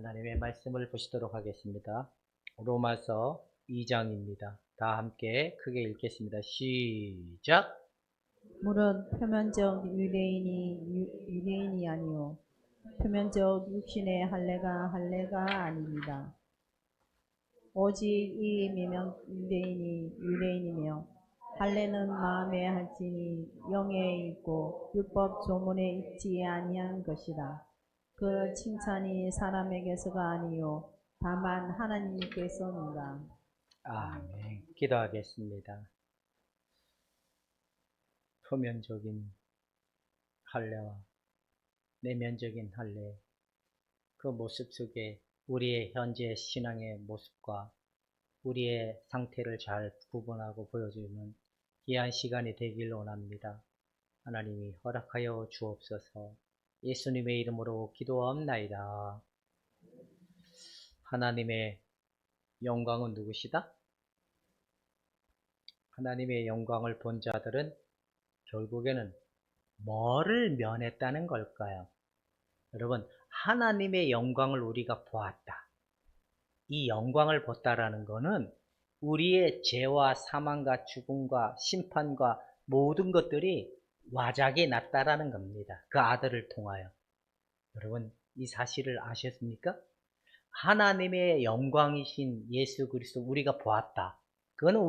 하나님의 말씀을 보시도록 하겠습니다. 로마서 2장입니다. 다 함께 크게 읽겠습니다. 시작! 무릇 표면적 유대인이 아니요 표면적 육신의 할례가 아닙니다. 오직 이 미명 유대인이며 할례는 마음에 할지니 영에 있고 율법 조문에 있지 아니한 것이다. 그 칭찬이 사람에게서가 아니요 다만 하나님께서는가. 아멘. 기도하겠습니다. 표면적인 할례와 내면적인 할례, 그 모습 속에 우리의 현재 신앙의 모습과 우리의 상태를 잘 구분하고 보여주는 귀한 시간이 되길 원합니다. 하나님이 허락하여 주옵소서. 예수님의 이름으로 기도하옵나이다. 하나님의 영광은 누구시다? 하나님의 영광을 본 자들은 결국에는 뭐를 면했다는 걸까요? 여러분, 하나님의 영광을 우리가 보았다. 이 영광을 봤다라는 것은 우리의 죄와 사망과 죽음과 심판과 모든 것들이 와작이 났다라는 겁니다. 그 아들을 통하여. 여러분, 이 사실을 아셨습니까? 하나님의 영광이신 예수 그리스도 우리가 보았다. 그거는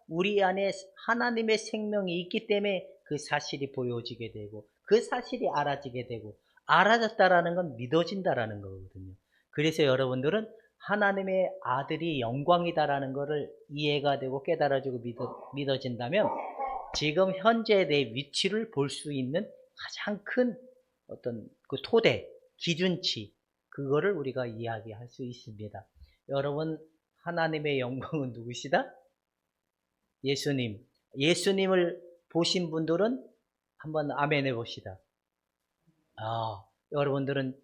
우리 안에 하나님의 생명이 있기 때문에 그 사실이 보여지게 되고 그 사실이 알아지게 되고 알아졌다라는 건 믿어진다라는 거거든요. 그래서 여러분들은 하나님의 아들이 영광이다라는 것을 이해가 되고 깨달아지고 믿어진다면 지금 현재 내 위치를 볼 수 있는 가장 큰 어떤 그 토대, 기준치, 그거를 우리가 이야기할 수 있습니다. 여러분, 하나님의 영광은 누구시다? 예수님. 예수님을 보신 분들은 한번 아멘 해봅시다. 여러분들은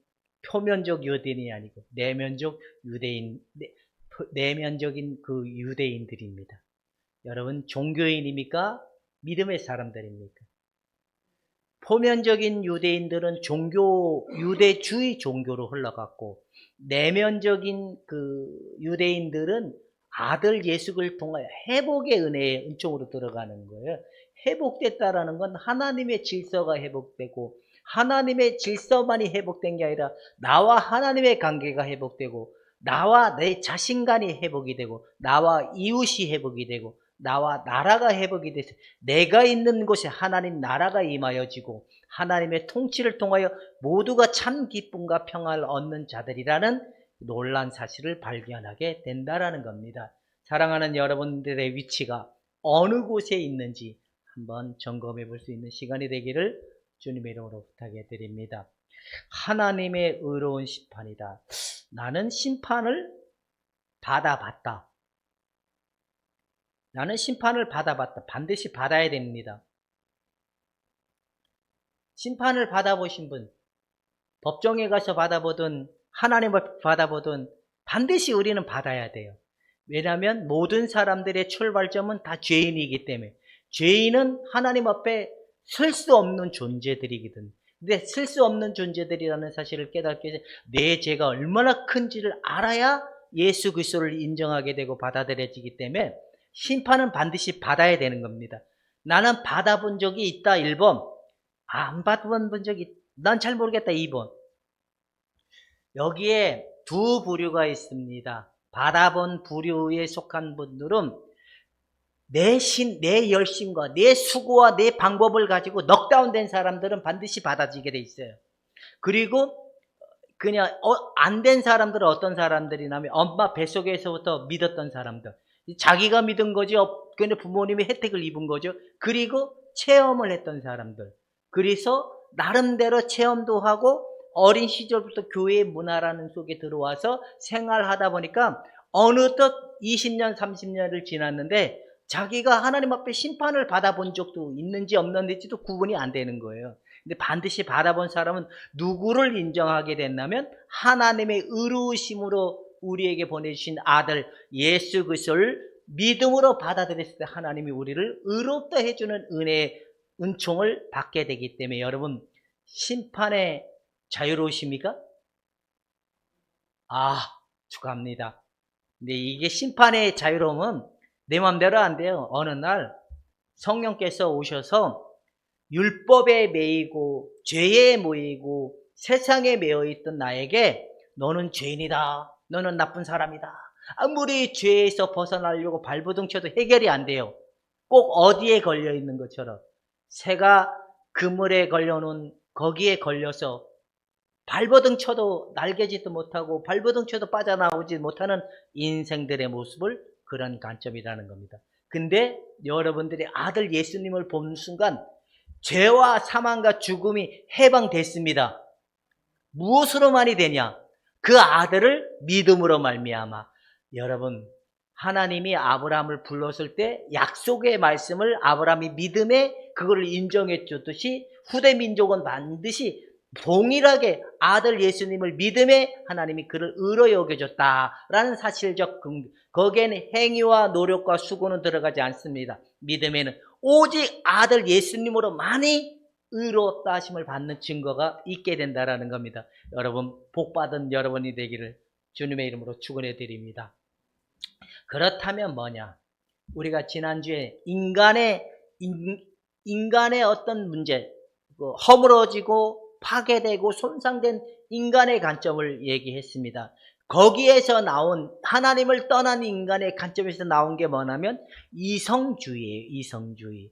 표면적 유대인이 아니고 내면적 유대인, 내면적인 그 유대인들입니다. 여러분, 종교인입니까? 믿음의 사람들입니까? 표면적인 유대인들은 유대주의 종교로 흘러갔고, 내면적인 그 유대인들은 아들 예수를 통하여 회복의 은혜의 은총으로 들어가는 거예요. 회복됐다라는 건 하나님의 질서가 회복되고, 하나님의 질서만이 회복된 게 아니라 나와 하나님의 관계가 회복되고, 나와 내 자신간이 회복이 되고, 나와 이웃이 회복이 되고, 나와 나라가 회복이 돼서 내가 있는 곳에 하나님 나라가 임하여지고 하나님의 통치를 통하여 모두가 참 기쁨과 평안을 얻는 자들이라는 놀란 사실을 발견하게 된다라는 겁니다. 사랑하는 여러분들의 위치가 어느 곳에 있는지 한번 점검해 볼 수 있는 시간이 되기를 주님의 이름으로 부탁해 드립니다. 하나님의 의로운 심판이다. 나는 심판을 받아봤다. 나는 심판을 받아봤다. 반드시 받아야 됩니다. 심판을 받아보신 분, 법정에 가서 받아보든 하나님을 받아보든 반드시 우리는 받아야 돼요. 왜냐하면 모든 사람들의 출발점은 다 죄인이기 때문에 죄인은 하나님 앞에 설 수 없는 존재들이거든. 근데 설 수 없는 존재들이라는 사실을 깨닫기 위해서 내 죄가 얼마나 큰지를 알아야 예수 그리스도를 인정하게 되고 받아들여지기 때문에 심판은 반드시 받아야 되는 겁니다. 나는 받아본 적이 있다 1번, 안 받아본 적이 난 잘 모르겠다 2번. 여기에 두 부류가 있습니다. 받아본 부류에 속한 분들은 내 열심과 내 수고와 내 방법을 가지고 넉다운된 사람들은 반드시 받아지게 돼 있어요. 그리고 그냥 안 된 사람들은 어떤 사람들이냐면 엄마 뱃속에서부터 믿었던 사람들, 자기가 믿은 거죠. 그냥 부모님이 혜택을 입은 거죠. 그리고 체험을 했던 사람들, 그래서 나름대로 체험도 하고 어린 시절부터 교회의 문화라는 속에 들어와서 생활하다 보니까 어느덧 20년 30년을 지났는데 자기가 하나님 앞에 심판을 받아본 적도 있는지 없는지도 구분이 안 되는 거예요. 근데 반드시 받아본 사람은 누구를 인정하게 됐냐면 하나님의 의로우심으로 우리에게 보내주신 아들 예수 그리스도를 믿음으로 받아들였을 때 하나님이 우리를 의롭다 해주는 은혜의 은총을 받게 되기 때문에 여러분, 심판의 자유로우십니까? 축하합니다. 근데 이게 심판의 자유로움은 내 맘대로 안 돼요. 어느 날 성령께서 오셔서 율법에 매이고 죄에 모이고 세상에 매여 있던 나에게 너는 죄인이다. 너는 나쁜 사람이다. 아무리 죄에서 벗어나려고 발버둥 쳐도 해결이 안 돼요. 꼭 어디에 걸려 있는 것처럼 새가 그물에 걸려놓은 거기에 걸려서 발버둥 쳐도 날개짓도 못하고 발버둥 쳐도 빠져나오지 못하는 인생들의 모습을 그런 관점이라는 겁니다. 근데 여러분들이 아들 예수님을 보는 순간 죄와 사망과 죽음이 해방됐습니다. 무엇으로만이 되냐? 그 아들을 믿음으로 말미암아. 여러분, 하나님이 아브라함을 불렀을 때 약속의 말씀을 아브라함이 믿음에 그거를 인정해 줬듯이 후대 민족은 반드시 동일하게 아들 예수님을 믿음에 하나님이 그를 의로 여겨줬다라는 사실적 근거. 거기에는 행위와 노력과 수고는 들어가지 않습니다. 믿음에는 오직 아들 예수님으로만이 의롭다 하심을 받는 증거가 있게 된다라는 겁니다. 여러분, 복받은 여러분이 되기를 주님의 이름으로 축원해 드립니다. 그렇다면 뭐냐? 우리가 지난주에 인간의 어떤 문제, 허물어지고 파괴되고 손상된 인간의 관점을 얘기했습니다. 거기에서 나온 하나님을 떠난 인간의 관점에서 나온 게 뭐냐면 이성주의예요.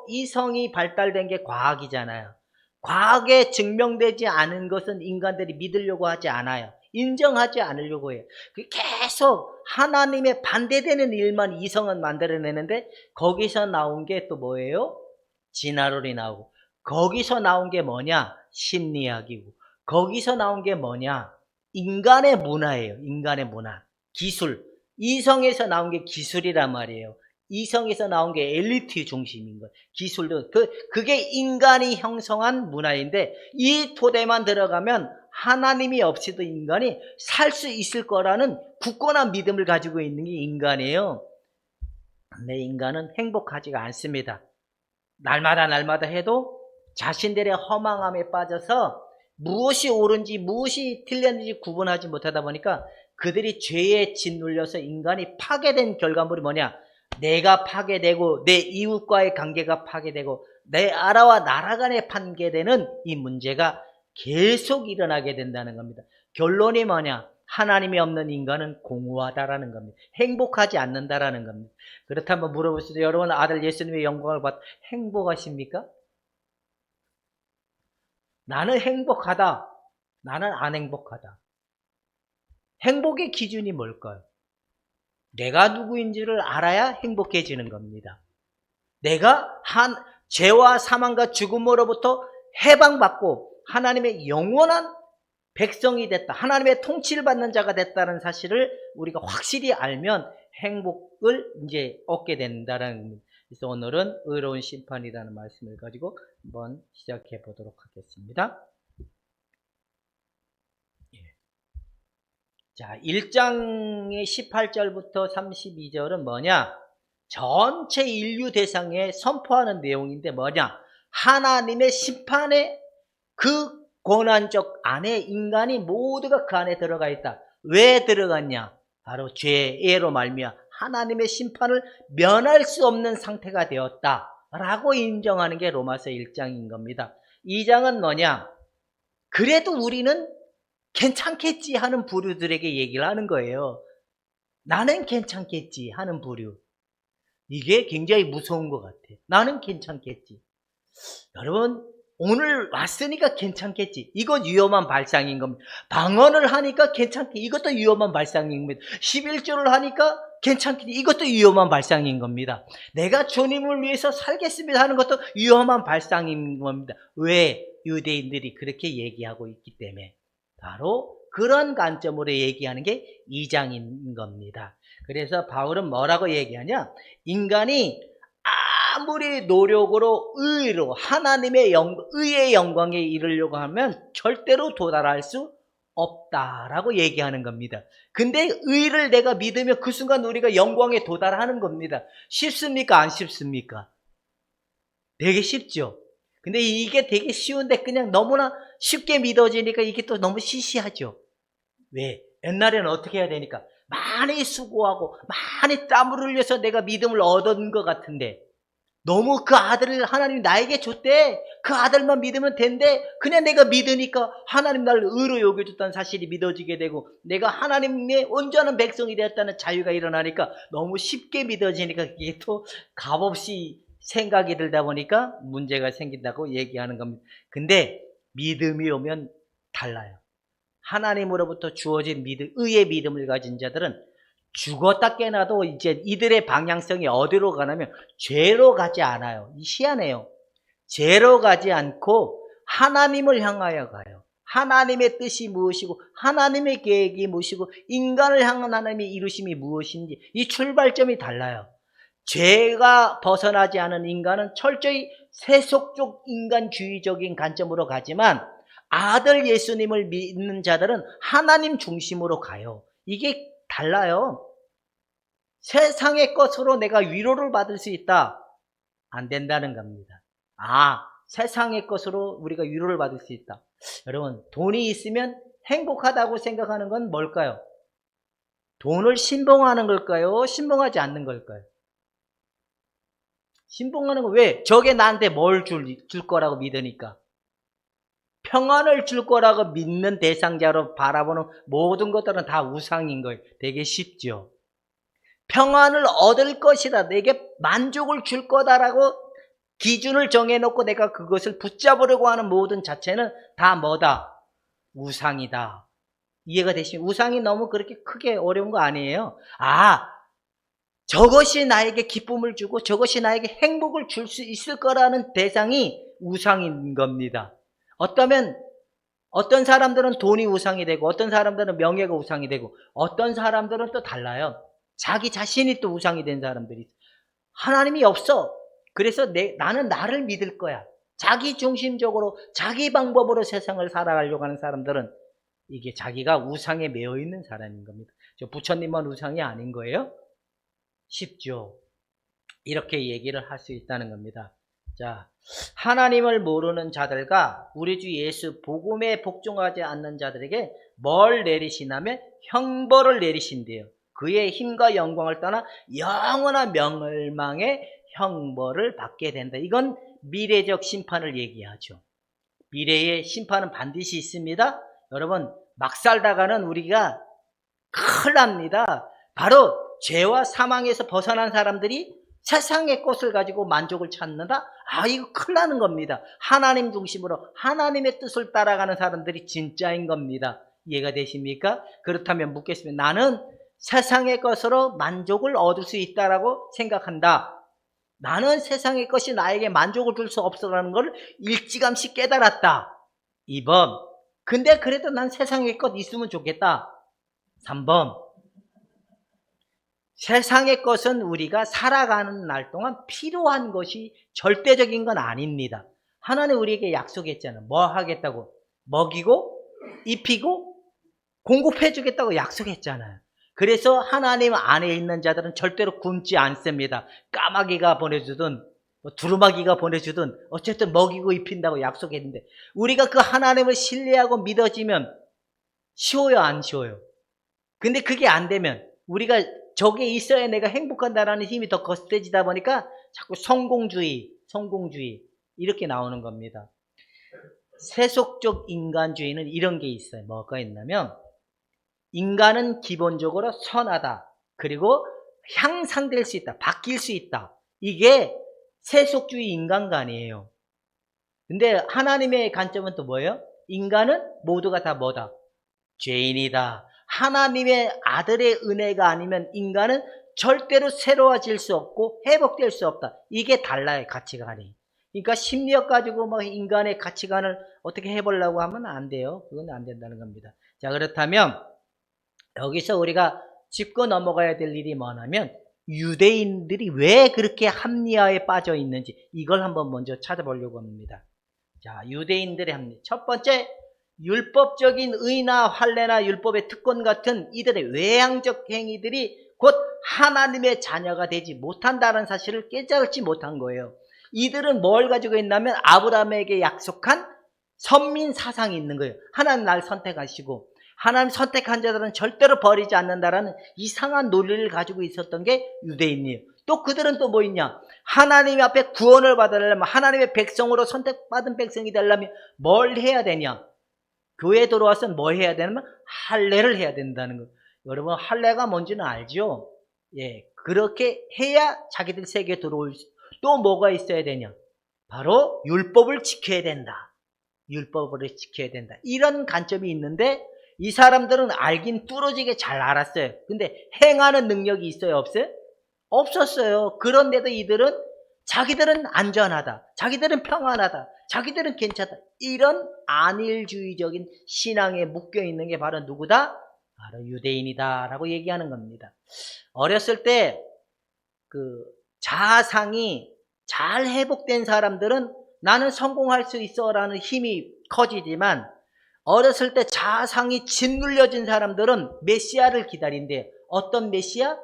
이성이 발달된 게 과학이잖아요. 과학에 증명되지 않은 것은 인간들이 믿으려고 하지 않아요. 인정하지 않으려고 해요. 계속 하나님의 반대되는 일만 이성은 만들어내는데 거기서 나온 게 또 뭐예요? 진화론이 나오고 거기서 나온 게 뭐냐? 심리학이고 거기서 나온 게 뭐냐? 인간의 문화예요. 인간의 문화. 기술. 이성에서 나온 게 기술이란 말이에요. 이성에서 나온 게 엘리트 중심인 거예요. 기술도. 그게 인간이 형성한 문화인데 이 토대만 들어가면 하나님이 없이도 인간이 살 수 있을 거라는 굳건한 믿음을 가지고 있는 게 인간이에요. 근데 인간은 행복하지가 않습니다. 날마다 해도 자신들의 허망함에 빠져서 무엇이 옳은지 무엇이 틀렸는지 구분하지 못하다 보니까 그들이 죄에 짓눌려서 인간이 파괴된 결과물이 뭐냐? 내가 파괴되고 내 이웃과의 관계가 파괴되고 내 나라와 나라 간에 파괴되는 이 문제가 계속 일어나게 된다는 겁니다. 결론이 뭐냐? 하나님이 없는 인간은 공허하다라는 겁니다. 행복하지 않는다라는 겁니다. 그렇다면 물어볼 수도 여러분 아들 예수님의 영광을 받 행복하십니까? 나는 행복하다. 나는 안 행복하다. 행복의 기준이 뭘까요? 내가 누구인지를 알아야 행복해지는 겁니다. 내가 죄와 사망과 죽음으로부터 해방받고 하나님의 영원한 백성이 됐다. 하나님의 통치를 받는 자가 됐다는 사실을 우리가 확실히 알면 행복을 이제 얻게 된다는 겁니다. 그래서 오늘은 의로운 심판이라는 말씀을 가지고 한번 시작해 보도록 하겠습니다. 자, 1장의 18절부터 32절은 뭐냐? 전체 인류 대상에 선포하는 내용인데 뭐냐? 하나님의 심판의 그 고난적 안에 인간이 모두가 그 안에 들어가 있다. 왜 들어갔냐? 바로 죄로 말미암아 하나님의 심판을 면할 수 없는 상태가 되었다라고 인정하는 게 로마서 1장인 겁니다. 2장은 뭐냐? 그래도 우리는 괜찮겠지 하는 부류들에게 얘기를 하는 거예요. 나는 괜찮겠지 하는 부류. 이게 굉장히 무서운 것 같아. 나는 괜찮겠지. 여러분, 오늘 왔으니까 괜찮겠지. 이거 위험한 발상인 겁니다. 방언을 하니까 괜찮겠지. 이것도 위험한 발상인 겁니다. 11조를 하니까 괜찮겠지. 이것도 위험한 발상인 겁니다. 내가 주님을 위해서 살겠습니다 하는 것도 위험한 발상인 겁니다. 왜? 유대인들이 그렇게 얘기하고 있기 때문에. 바로 그런 관점으로 얘기하는 게 2장인 겁니다. 그래서 바울은 뭐라고 얘기하냐? 인간이 아무리 노력으로 의로 하나님의 의의 영광에 이르려고 하면 절대로 도달할 수 없다라고 얘기하는 겁니다. 근데 의를 내가 믿으면 그 순간 우리가 영광에 도달하는 겁니다. 쉽습니까? 안 쉽습니까? 되게 쉽죠? 근데 이게 되게 쉬운데 그냥 너무나 쉽게 믿어지니까 이게 또 너무 시시하죠. 왜? 옛날에는 어떻게 해야 되니까 많이 수고하고 많이 땀을 흘려서 내가 믿음을 얻은 것 같은데 너무 그 아들을 하나님이 나에게 줬대. 그 아들만 믿으면 된대. 그냥 내가 믿으니까 하나님 나를 의로 여겨줬다는 사실이 믿어지게 되고 내가 하나님의 온전한 백성이 되었다는 자유가 일어나니까 너무 쉽게 믿어지니까 이게 또 값없이 생각이 들다 보니까 문제가 생긴다고 얘기하는 겁니다. 근데 믿음이 오면 달라요. 하나님으로부터 주어진 믿음, 의의 믿음을 가진 자들은 죽었다 깨나도 이제 이들의 방향성이 어디로 가냐면 죄로 가지 않아요. 희한해요. 죄로 가지 않고 하나님을 향하여 가요. 하나님의 뜻이 무엇이고 하나님의 계획이 무엇이고 인간을 향한 하나님의 이루심이 무엇인지 이 출발점이 달라요. 죄가 벗어나지 않은 인간은 철저히 세속적 인간주의적인 관점으로 가지만 아들 예수님을 믿는 자들은 하나님 중심으로 가요. 이게 달라요. 세상의 것으로 내가 위로를 받을 수 있다. 안 된다는 겁니다. 세상의 것으로 우리가 위로를 받을 수 있다. 여러분, 돈이 있으면 행복하다고 생각하는 건 뭘까요? 돈을 신봉하는 걸까요? 신봉하지 않는 걸까요? 신봉하는 건 왜? 저게 나한테 뭘 줄 거라고 믿으니까. 평안을 줄 거라고 믿는 대상자로 바라보는 모든 것들은 다 우상인 거예요. 되게 쉽죠. 평안을 얻을 것이다. 내게 만족을 줄 거다라고 기준을 정해놓고 내가 그것을 붙잡으려고 하는 모든 자체는 다 뭐다? 우상이다. 이해가 되시면 우상이 너무 그렇게 크게 어려운 거 아니에요. 저것이 나에게 기쁨을 주고 저것이 나에게 행복을 줄 수 있을 거라는 대상이 우상인 겁니다. 어떤 사람들은 돈이 우상이 되고 어떤 사람들은 명예가 우상이 되고 어떤 사람들은 또 달라요. 자기 자신이 또 우상이 된 사람들이 있어요. 하나님이 없어. 그래서 나는 나를 믿을 거야. 자기 중심적으로 자기 방법으로 세상을 살아가려고 하는 사람들은 이게 자기가 우상에 매여 있는 사람인 겁니다. 저 부처님만 우상이 아닌 거예요? 쉽죠. 이렇게 얘기를 할 수 있다는 겁니다. 자, 하나님을 모르는 자들과 우리 주 예수 복음에 복종하지 않는 자들에게 뭘 내리시냐면 형벌을 내리신대요. 그의 힘과 영광을 떠나 영원한 멸망의 형벌을 받게 된다. 이건 미래적 심판을 얘기하죠. 미래의 심판은 반드시 있습니다. 여러분, 막 살다가는 우리가 큰일 납니다. 바로 죄와 사망에서 벗어난 사람들이 세상의 것을 가지고 만족을 찾는다? 이거 큰일 나는 겁니다. 하나님 중심으로 하나님의 뜻을 따라가는 사람들이 진짜인 겁니다. 이해가 되십니까? 그렇다면 묻겠습니다. 나는 세상의 것으로 만족을 얻을 수 있다라고 생각한다. 나는 세상의 것이 나에게 만족을 줄 수 없어라는 걸 일찌감치 깨달았다. 2번. 근데 그래도 난 세상의 것 있으면 좋겠다. 3번. 세상의 것은 우리가 살아가는 날 동안 필요한 것이 절대적인 건 아닙니다. 하나님 우리에게 약속했잖아요. 뭐 하겠다고? 먹이고 입히고 공급해 주겠다고 약속했잖아요. 그래서 하나님 안에 있는 자들은 절대로 굶지 않습니다. 까마귀가 보내주든 두루마기가 보내주든 어쨌든 먹이고 입힌다고 약속했는데 우리가 그 하나님을 신뢰하고 믿어지면 쉬워요, 안 쉬워요? 근데 그게 안 되면 우리가 저게 있어야 내가 행복한다라는 힘이 더 거세지다 보니까 자꾸 성공주의 이렇게 나오는 겁니다. 세속적 인간주의는 이런 게 있어요. 뭐가 있냐면 인간은 기본적으로 선하다. 그리고 향상될 수 있다. 바뀔 수 있다. 이게 세속주의 인간관이에요. 근데 하나님의 관점은 또 뭐예요? 인간은 모두가 다 뭐다? 죄인이다. 하나님의 아들의 은혜가 아니면 인간은 절대로 새로워질 수 없고 회복될 수 없다. 이게 달라요, 가치관이. 그러니까 심리학 가지고 뭐 인간의 가치관을 어떻게 해보려고 하면 안 돼요. 그건 안 된다는 겁니다. 자, 그렇다면 여기서 우리가 짚고 넘어가야 될 일이 뭐냐면 유대인들이 왜 그렇게 합리화에 빠져 있는지 이걸 한번 먼저 찾아보려고 합니다. 자, 유대인들의 합리. 첫 번째, 율법적인 의나 할례나 율법의 특권 같은 이들의 외향적 행위들이 곧 하나님의 자녀가 되지 못한다는 사실을 깨달지 못한 거예요. 이들은 뭘 가지고 있냐면 아브라함에게 약속한 선민 사상이 있는 거예요. 하나님 날 선택하시고 하나님 선택한 자들은 절대로 버리지 않는다라는 이상한 논리를 가지고 있었던 게 유대인이에요. 또 그들은 또 뭐 있냐? 하나님 앞에 구원을 받으려면, 하나님의 백성으로 선택받은 백성이 되려면 뭘 해야 되냐? 교회에 들어와서 뭘 해야 되냐면 할례를 해야 된다는 거. 여러분, 할례가 뭔지는 알죠? 예, 그렇게 해야 자기들 세계에 들어올 수. 또 뭐가 있어야 되냐? 바로 율법을 지켜야 된다. 율법을 지켜야 된다. 이런 관점이 있는데 이 사람들은 알긴 뚫어지게 잘 알았어요. 근데 행하는 능력이 있어요? 없어요? 없었어요. 그런데도 이들은 자기들은 안전하다. 자기들은 평안하다. 자기들은 괜찮다. 이런 안일주의적인 신앙에 묶여 있는 게 바로 누구다? 바로 유대인이다라고 얘기하는 겁니다. 어렸을 때 그 자아상이 잘 회복된 사람들은 나는 성공할 수 있어라는 힘이 커지지만 어렸을 때 자아상이 짓눌려진 사람들은 메시아를 기다린대요. 어떤 메시아?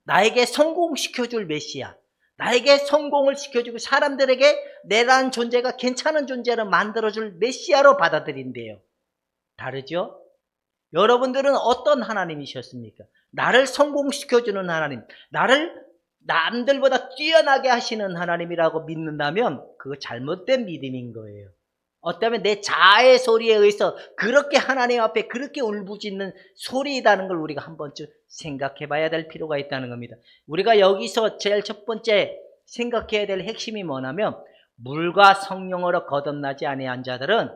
나에게 성공시켜줄 메시아. 나에게 성공을 시켜주고 사람들에게 내라는 존재가 괜찮은 존재로 만들어줄 메시아로 받아들인대요. 다르죠? 여러분들은 어떤 하나님이셨습니까? 나를 성공시켜주는 하나님, 나를 남들보다 뛰어나게 하시는 하나님이라고 믿는다면 그거 잘못된 믿음인 거예요. 어쩌면 내 자아의 소리에 의해서 그렇게 하나님 앞에 그렇게 울부짖는 소리이다는 걸 우리가 한 번쯤 생각해 봐야 될 필요가 있다는 겁니다. 우리가 여기서 제일 첫 번째 생각해야 될 핵심이 뭐냐면 물과 성령으로 거듭나지 아니한 자들은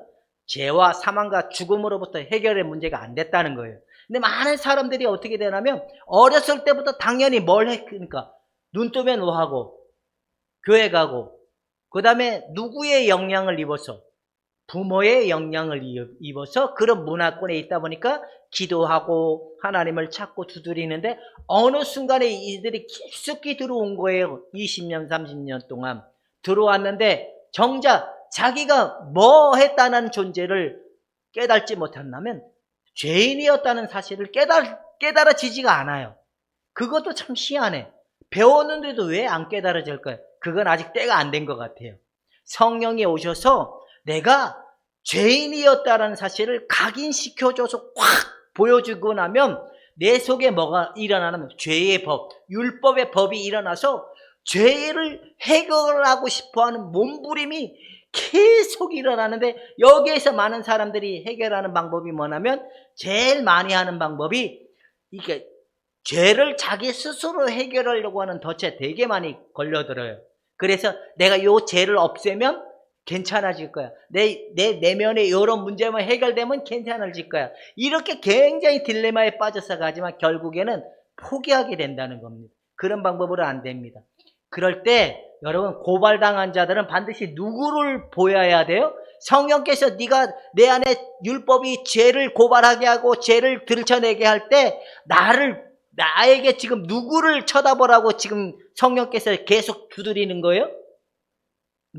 죄와 사망과 죽음으로부터 해결의 문제가 안 됐다는 거예요. 근데 많은 사람들이 어떻게 되냐면 어렸을 때부터 당연히 뭘 했으니까 눈 뜨면 뭐 하고 교회 가고 그 다음에 누구의 영향을 입어서 부모의 영향을 입어서 그런 문화권에 있다 보니까 기도하고 하나님을 찾고 두드리는데 어느 순간에 이들이 깊숙이 들어온 거예요. 20년 30년 동안 들어왔는데 정작 자기가 뭐 했다는 존재를 깨닫지 못한다면 죄인이었다는 사실을 깨달아지지가 않아요. 그것도 참 희한해. 배웠는데도 왜 안 깨달아질까요? 그건 아직 때가 안 된 것 같아요. 성령이 오셔서 내가 죄인이었다는 사실을 각인시켜줘서 확 보여주고 나면 내 속에 뭐가 일어나냐면 죄의 법, 율법의 법이 일어나서 죄를 해결하고 싶어하는 몸부림이 계속 일어나는데 여기에서 많은 사람들이 해결하는 방법이 뭐냐면 제일 많이 하는 방법이 이게 죄를 자기 스스로 해결하려고 하는 덫에 되게 많이 걸려들어요. 그래서 내가 요 죄를 없애면 괜찮아질 거야. 내 내면에 이런 문제만 해결되면 괜찮아질 거야. 이렇게 굉장히 딜레마에 빠져서 가지만 결국에는 포기하게 된다는 겁니다. 그런 방법으로 안 됩니다. 그럴 때 여러분 고발당한 자들은 반드시 누구를 보여야 돼요? 성령께서 네가 내 안에 율법이 죄를 고발하게 하고 죄를 들춰내게 할 때 나에게 지금 누구를 쳐다보라고 지금 성령께서 계속 두드리는 거예요?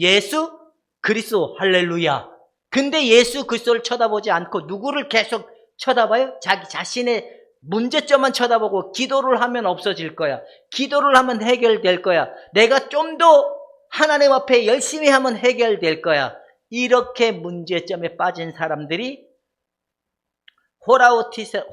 예수 그리스도. 할렐루야. 근데 예수 그리스도를 쳐다보지 않고 누구를 계속 쳐다봐요? 자기 자신의 문제점만 쳐다보고 기도를 하면 없어질 거야. 기도를 하면 해결될 거야. 내가 좀 더 하나님 앞에 열심히 하면 해결될 거야. 이렇게 문제점에 빠진 사람들이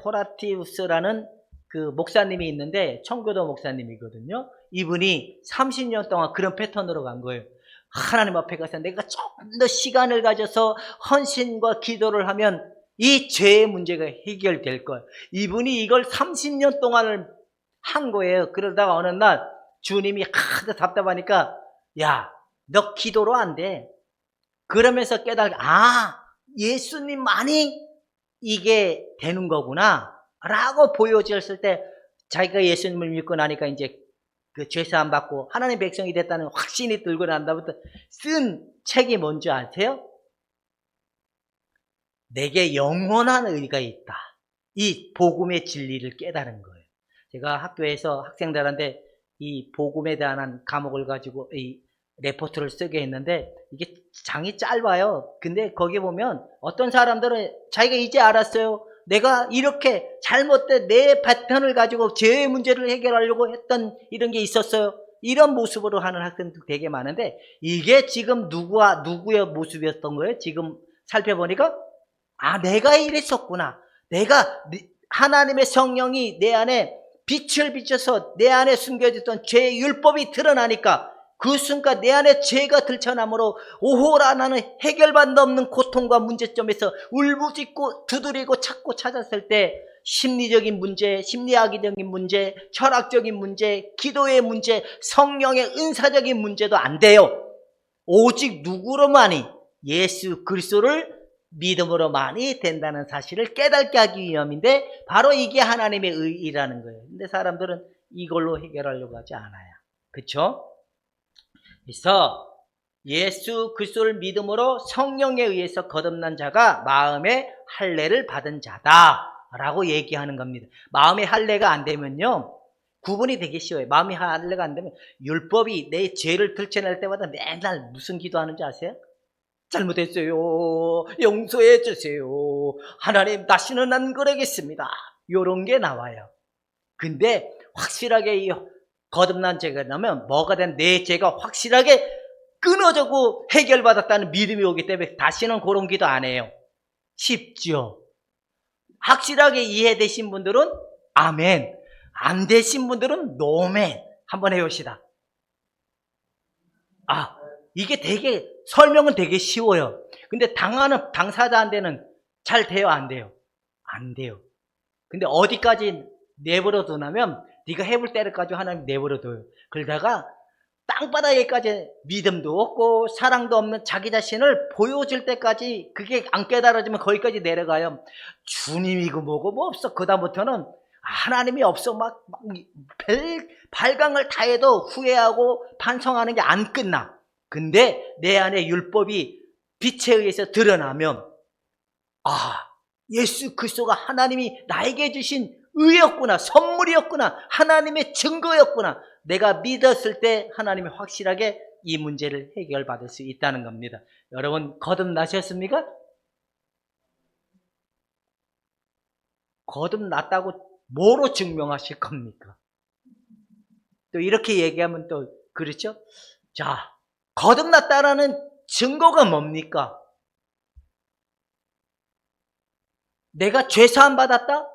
호라티우스라는 그 목사님이 있는데 청교도 목사님이거든요. 이분이 30년 동안 그런 패턴으로 간 거예요. 하나님 앞에 가서 내가 조금 더 시간을 가져서 헌신과 기도를 하면 이 죄의 문제가 해결될 거예요. 이분이 이걸 30년 동안을 한 거예요. 그러다가 어느 날 주님이 하도 답답하니까 야, 너 기도로 안 돼. 그러면서 깨달아 예수님만이 이게 되는 거구나 라고 보여졌을 때 자기가 예수님을 믿고 나니까 이제 그 죄사함 받고 하나님의 백성이 됐다는 확신이 들고 난 다음부터 쓴 책이 뭔지 아세요? 내게 영원한 의가 있다. 이 복음의 진리를 깨달은 거예요. 제가 학교에서 학생들한테 이 복음에 대한 과목을 가지고 이 레포트를 쓰게 했는데 이게 장이 짧아요. 근데 거기 보면 어떤 사람들은 자기가 이제 알았어요. 내가 이렇게 잘못된 내 패턴을 가지고 죄의 문제를 해결하려고 했던 이런 게 있었어요. 이런 모습으로 하는 학생들 되게 많은데 이게 지금 누구의 모습이었던 거예요? 지금 살펴보니까 내가 이랬었구나. 하나님의 성령이 내 안에 빛을 비춰서 내 안에 숨겨졌던 죄의 율법이 드러나니까 그 순간 내 안에 죄가 들춰나므로 오호라 나는 해결받는 없는 고통과 문제점에서 울부짖고 두드리고 찾고 찾았을 때 심리적인 문제, 심리학적인 문제, 철학적인 문제, 기도의 문제, 성령의 은사적인 문제도 안 돼요. 오직 누구로만이 예수 그리스도를 믿음으로만이 된다는 사실을 깨닫게 하기 위함인데 바로 이게 하나님의 의의라는 거예요. 근데 사람들은 이걸로 해결하려고 하지 않아요. 그렇죠? 그래서 예수 그리스도를 믿음으로 성령에 의해서 거듭난 자가 마음의 할례를 받은 자다라고 얘기하는 겁니다. 마음의 할례가 안 되면요. 구분이 되게 쉬워요. 마음의 할례가 안 되면 율법이 내 죄를 들춰낼 때마다 맨날 무슨 기도하는지 아세요? 잘못했어요. 용서해 주세요. 하나님 다시는 안 그러겠습니다. 이런 게 나와요. 근데 확실하게 이 거듭난 죄가 나면 뭐가 된 내 죄가 확실하게 끊어지고 해결받았다는 믿음이 오기 때문에 다시는 그런 기도 안 해요. 쉽죠? 확실하게 이해되신 분들은 아멘, 안 되신 분들은 노멘. 한번 해봅시다. 이게 되게 설명은 되게 쉬워요. 근데 당사자한테는 잘 돼요, 안 돼요? 안 돼요. 근데 어디까지 내버려 두냐면 네가 해볼 때까지 하나님 내버려 둬요. 그러다가 땅바닥에까지 믿음도 없고 사랑도 없는 자기 자신을 보여줄 때까지 그게 안 깨달아지면 거기까지 내려가요. 주님이고 뭐고 뭐 없어. 그다음부터는 하나님이 없어. 막 발광을 다해도 후회하고 반성하는 게 안 끝나. 근데 내 안에 율법이 빛에 의해서 드러나면 예수 그리스도가 하나님이 나에게 주신 의였구나, 선물이었구나, 하나님의 증거였구나. 내가 믿었을 때 하나님이 확실하게 이 문제를 해결받을 수 있다는 겁니다. 여러분 거듭나셨습니까? 거듭났다고 뭐로 증명하실 겁니까? 또 이렇게 얘기하면 또 그렇죠? 자, 거듭났다라는 증거가 뭡니까? 내가 죄사함 받았다?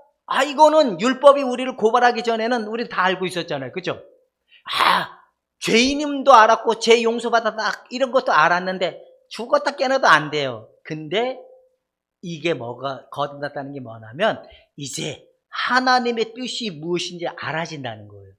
이거는 율법이 우리를 고발하기 전에는 우리 다 알고 있었잖아요. 그죠? 죄인임도 알았고 죄 용서받았다 이런 것도 알았는데 죽었다 깨어나도 안 돼요. 근데 이게 뭐가 거듭났다는 게 뭐냐면 이제 하나님의 뜻이 무엇인지 알아진다는 거예요.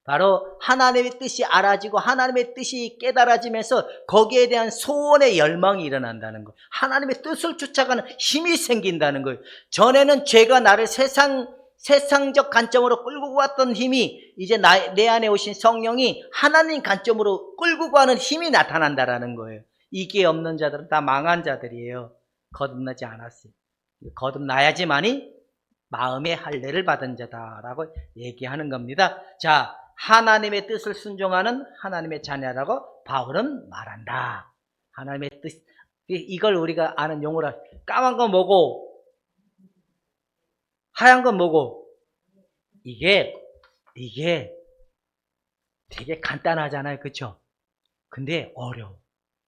바로 하나님의 뜻이 알아지고 하나님의 뜻이 깨달아지면서 거기에 대한 소원의 열망이 일어난다는 거예요. 하나님의 뜻을 쫓아가는 힘이 생긴다는 거예요. 전에는 죄가 나를 세상적 관점으로 끌고 갔던 힘이 이제 내 안에 오신 성령이 하나님 관점으로 끌고 가는 힘이 나타난다는 거예요. 이게 없는 자들은 다 망한 자들이에요. 거듭나지 않았어요. 거듭나야지만이 마음의 할례를 받은 자다라고 얘기하는 겁니다. 자, 하나님의 뜻을 순종하는 하나님의 자녀라고 바울은 말한다. 하나님의 뜻, 이걸 우리가 아는 용어라. 까만 건 뭐고 하얀 건 뭐고? 이게 되게 간단하잖아요. 그렇죠? 근데 어려워.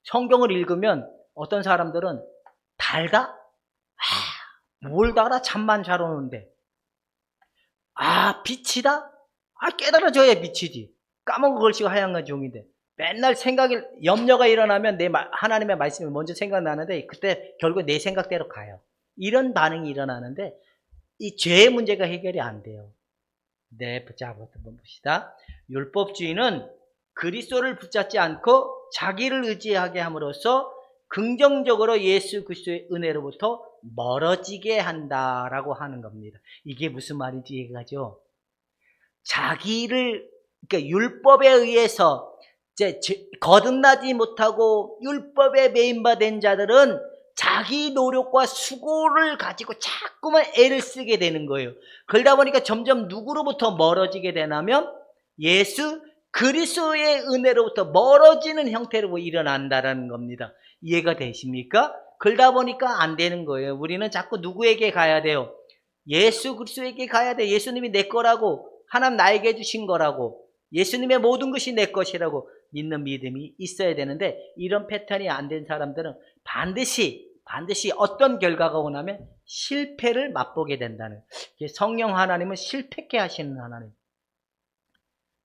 성경을 읽으면 어떤 사람들은 달다? 뭘 달아? 잠만 잘 오는데. 빛이다? 깨달아져야 빛이지. 까만 거 걸치고 하얀 거 종인데. 맨날 염려가 일어나면 하나님의 말씀이 먼저 생각나는데 그때 결국 내 생각대로 가요. 이런 반응이 일어나는데 이 죄의 문제가 해결이 안 돼요. 붙잡아서 봅시다. 율법주의는 그리스도를 붙잡지 않고 자기를 의지하게 함으로써 긍정적으로 예수 그리스도의 은혜로부터 멀어지게 한다라고 하는 겁니다. 이게 무슨 말인지 이해가죠? 그러니까 율법에 의해서 거듭나지 못하고 율법에 매인받은 자들은 자기 노력과 수고를 가지고 자꾸만 애를 쓰게 되는 거예요. 그러다 보니까 점점 누구로부터 멀어지게 되냐면 예수 그리스도의 은혜로부터 멀어지는 형태로 일어난다는 겁니다. 이해가 되십니까? 그러다 보니까 안 되는 거예요. 우리는 자꾸 누구에게 가야 돼요? 예수 그리스도에게 가야 돼. 예수님이 내 거라고, 하나님 나에게 주신 거라고, 예수님의 모든 것이 내 것이라고 믿는 믿음이 있어야 되는데 이런 패턴이 안 된 사람들은 반드시 반드시 어떤 결과가 오냐면 실패를 맛보게 된다는, 성령 하나님은 실패케 하시는 하나님.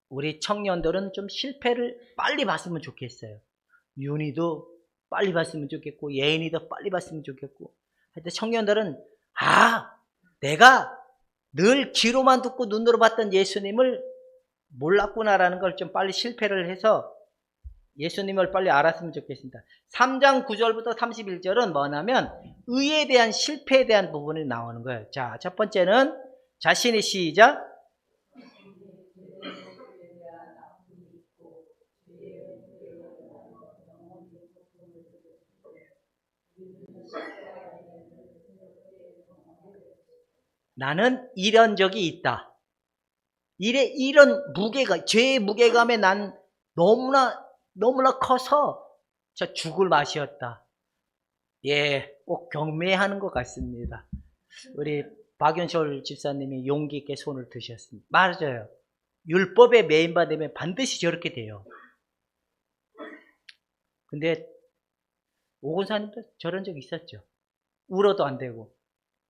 우리 청년들은 좀 실패를 빨리 봤으면 좋겠어요. 윤희도 빨리 봤으면 좋겠고 예인이도 빨리 봤으면 좋겠고, 하여튼 청년들은 내가 늘 귀로만 듣고 눈으로 봤던 예수님을 몰랐구나라는 걸 좀 빨리 실패를 해서 예수님을 빨리 알았으면 좋겠습니다. 3장 9절부터 31절은 뭐냐면 의에 대한 실패에 대한 부분이 나오는 거예요. 자, 첫 번째는 자신의 시작. 나는 이런 적이 있다. 이런 무게가, 죄의 무게감에 난 너무나 커서 저 죽을 맛이었다. 예, 꼭 경매하는 것 같습니다. 우리 박연철 집사님이 용기 있게 손을 드셨습니다. 맞아요. 율법에 매인받으면 반드시 저렇게 돼요. 근데 오건사님도 저런 적 있었죠. 울어도 안 되고,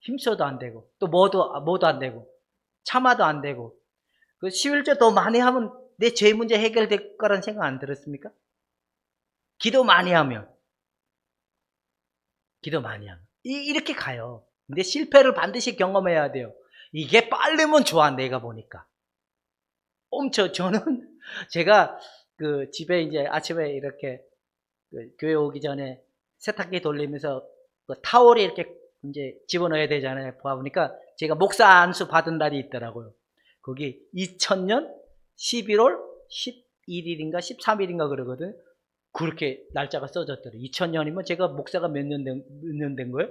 힘써도 안 되고, 또 뭐도 안 되고, 참아도 안 되고, 그 11조 더 많이 하면 내 죄 문제 해결될 거라는 생각 안 들었습니까? 기도 많이 하면. 이렇게 가요. 근데 실패를 반드시 경험해야 돼요. 이게 빠르면 좋아, 내가 보니까. 저는, 제가 집에 이제 아침에 이렇게 교회 오기 전에 세탁기 돌리면서 타월에 이렇게 이제 집어넣어야 되잖아요. 보니까 제가 목사 안수 받은 날이 있더라고요. 거기 2000년 11월 11일인가 13일인가 그러거든. 그렇게 날짜가 써졌더라고요. 2000년이면 제가 목사가 몇 년 된 거예요?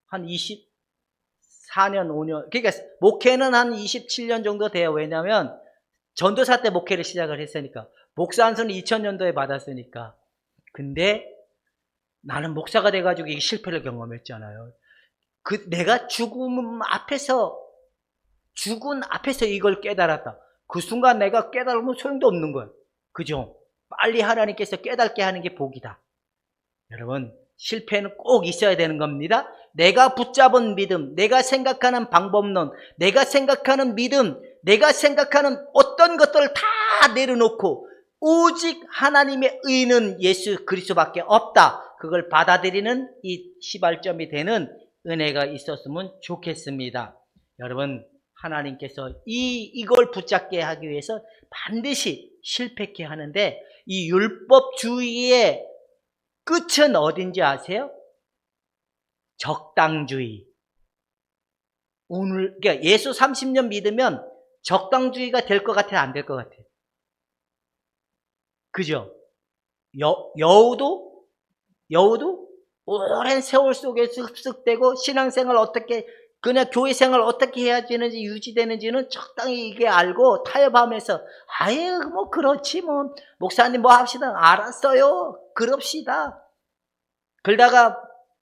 한 24년, 5년. 그러니까 목회는 한 27년 정도 돼요. 왜냐하면 전도사 때 목회를 시작을 했으니까. 목사 안수는 2000년도에 받았으니까. 근데 나는 목사가 돼가지고 이 실패를 경험했잖아요. 내가 죽은 앞에서 이걸 깨달았다. 그 순간 내가 깨달으면 소용도 없는 거예요. 그죠? 빨리 하나님께서 깨닫게 하는 게 복이다. 여러분, 실패는 꼭 있어야 되는 겁니다. 내가 붙잡은 믿음, 내가 생각하는 방법론, 내가 생각하는 믿음, 내가 생각하는 어떤 것들을 다 내려놓고 오직 하나님의 의는 예수 그리스도밖에 없다. 그걸 받아들이는 이 시발점이 되는 은혜가 있었으면 좋겠습니다. 여러분, 하나님께서 이걸 붙잡게 하기 위해서 반드시 실패케 하는데, 이 율법주의의 끝은 어딘지 아세요? 적당주의. 그러니까 예수 30년 믿으면 적당주의가 될 것 같아요? 안 될 것 같아요? 그죠? 여우도 오랜 세월 속에서 흡수되고 신앙생활 어떻게, 그냥 교회생활 어떻게 해야 되는지 유지되는지는 적당히 이게 알고 타협하면서 뭐 그렇지 뭐 목사님 뭐 합시다. 알았어요. 그럽시다. 그러다가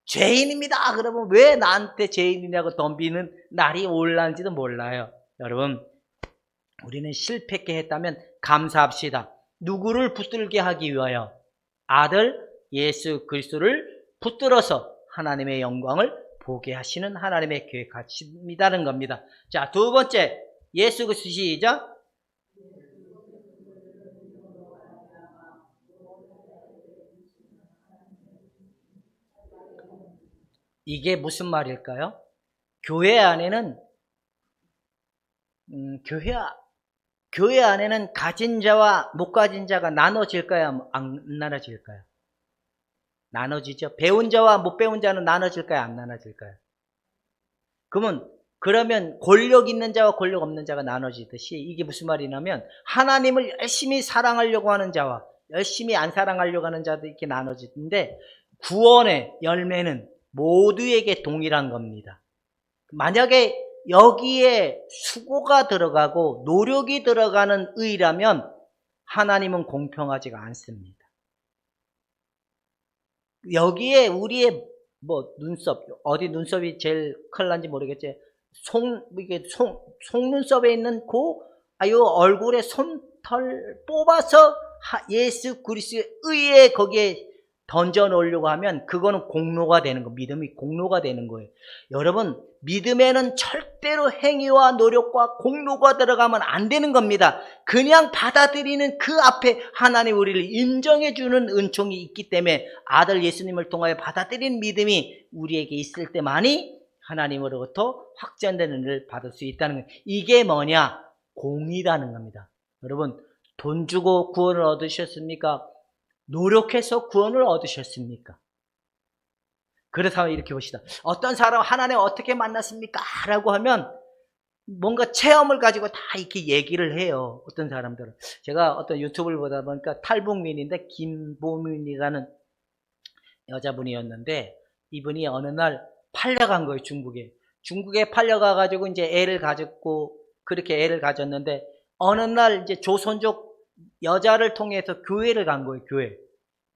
죄인입니다. 그러면 왜 나한테 죄인이냐고 덤비는 날이 올라는지도 몰라요. 여러분, 우리는 실패케 했다면 감사합시다. 누구를 붙들게 하기 위하여? 아들 예수 그리스도를 붙들어서 하나님의 영광을 보게 하시는 하나님의 계획하십니다는 겁니다. 자, 두 번째, 예수 그리스도 시작. 이게 무슨 말일까요? 교회 안에는 교회 안에는 가진 자와 못 가진 자가 나눠질까요? 안 나눠질까요? 나눠지죠. 배운 자와 못 배운 자는 나눠질까요? 안 나눠질까요? 그러면 권력 있는 자와 권력 없는 자가 나눠지듯이, 이게 무슨 말이냐면 하나님을 열심히 사랑하려고 하는 자와 열심히 안 사랑하려고 하는 자도 이렇게 나눠지는데, 구원의 열매는 모두에게 동일한 겁니다. 만약에 여기에 수고가 들어가고 노력이 들어가는 의라면 하나님은 공평하지가 않습니다. 여기에 우리의 눈썹, 어디 눈썹이 제일 큰일 난지 모르겠지. 속눈썹에 있는 요 얼굴에 솜털 뽑아서 예수 그리스도의 의에 거기에 던져 놓으려고 하면 그거는 공로가 되는 거, 믿음이 공로가 되는 거예요. 여러분, 믿음에는 절대로 행위와 노력과 공로가 들어가면 안 되는 겁니다. 그냥 받아들이는 그 앞에 하나님 우리를 인정해 주는 은총이 있기 때문에 아들 예수님을 통하여 받아들이는 믿음이 우리에게 있을 때만이 하나님으로부터 확전되는 은혜를 받을 수 있다는 거예요. 이게 뭐냐? 공이라는 겁니다. 여러분, 돈 주고 구원을 얻으셨습니까? 노력해서 구원을 얻으셨습니까? 그렇다면 이렇게 봅시다. 어떤 사람 하나님 어떻게 만났습니까? 라고 하면 뭔가 체험을 가지고 다 이렇게 얘기를 해요. 어떤 사람들은. 제가 어떤 유튜브를 보다 보니까 탈북민인데 김보민이라는 여자분이었는데 이분이 어느 날 팔려간 거예요. 중국에 팔려가가지고 이제 애를 가졌고 그렇게 애를 가졌는데 어느 날 이제 조선족 여자를 통해서 교회를 간 거예요.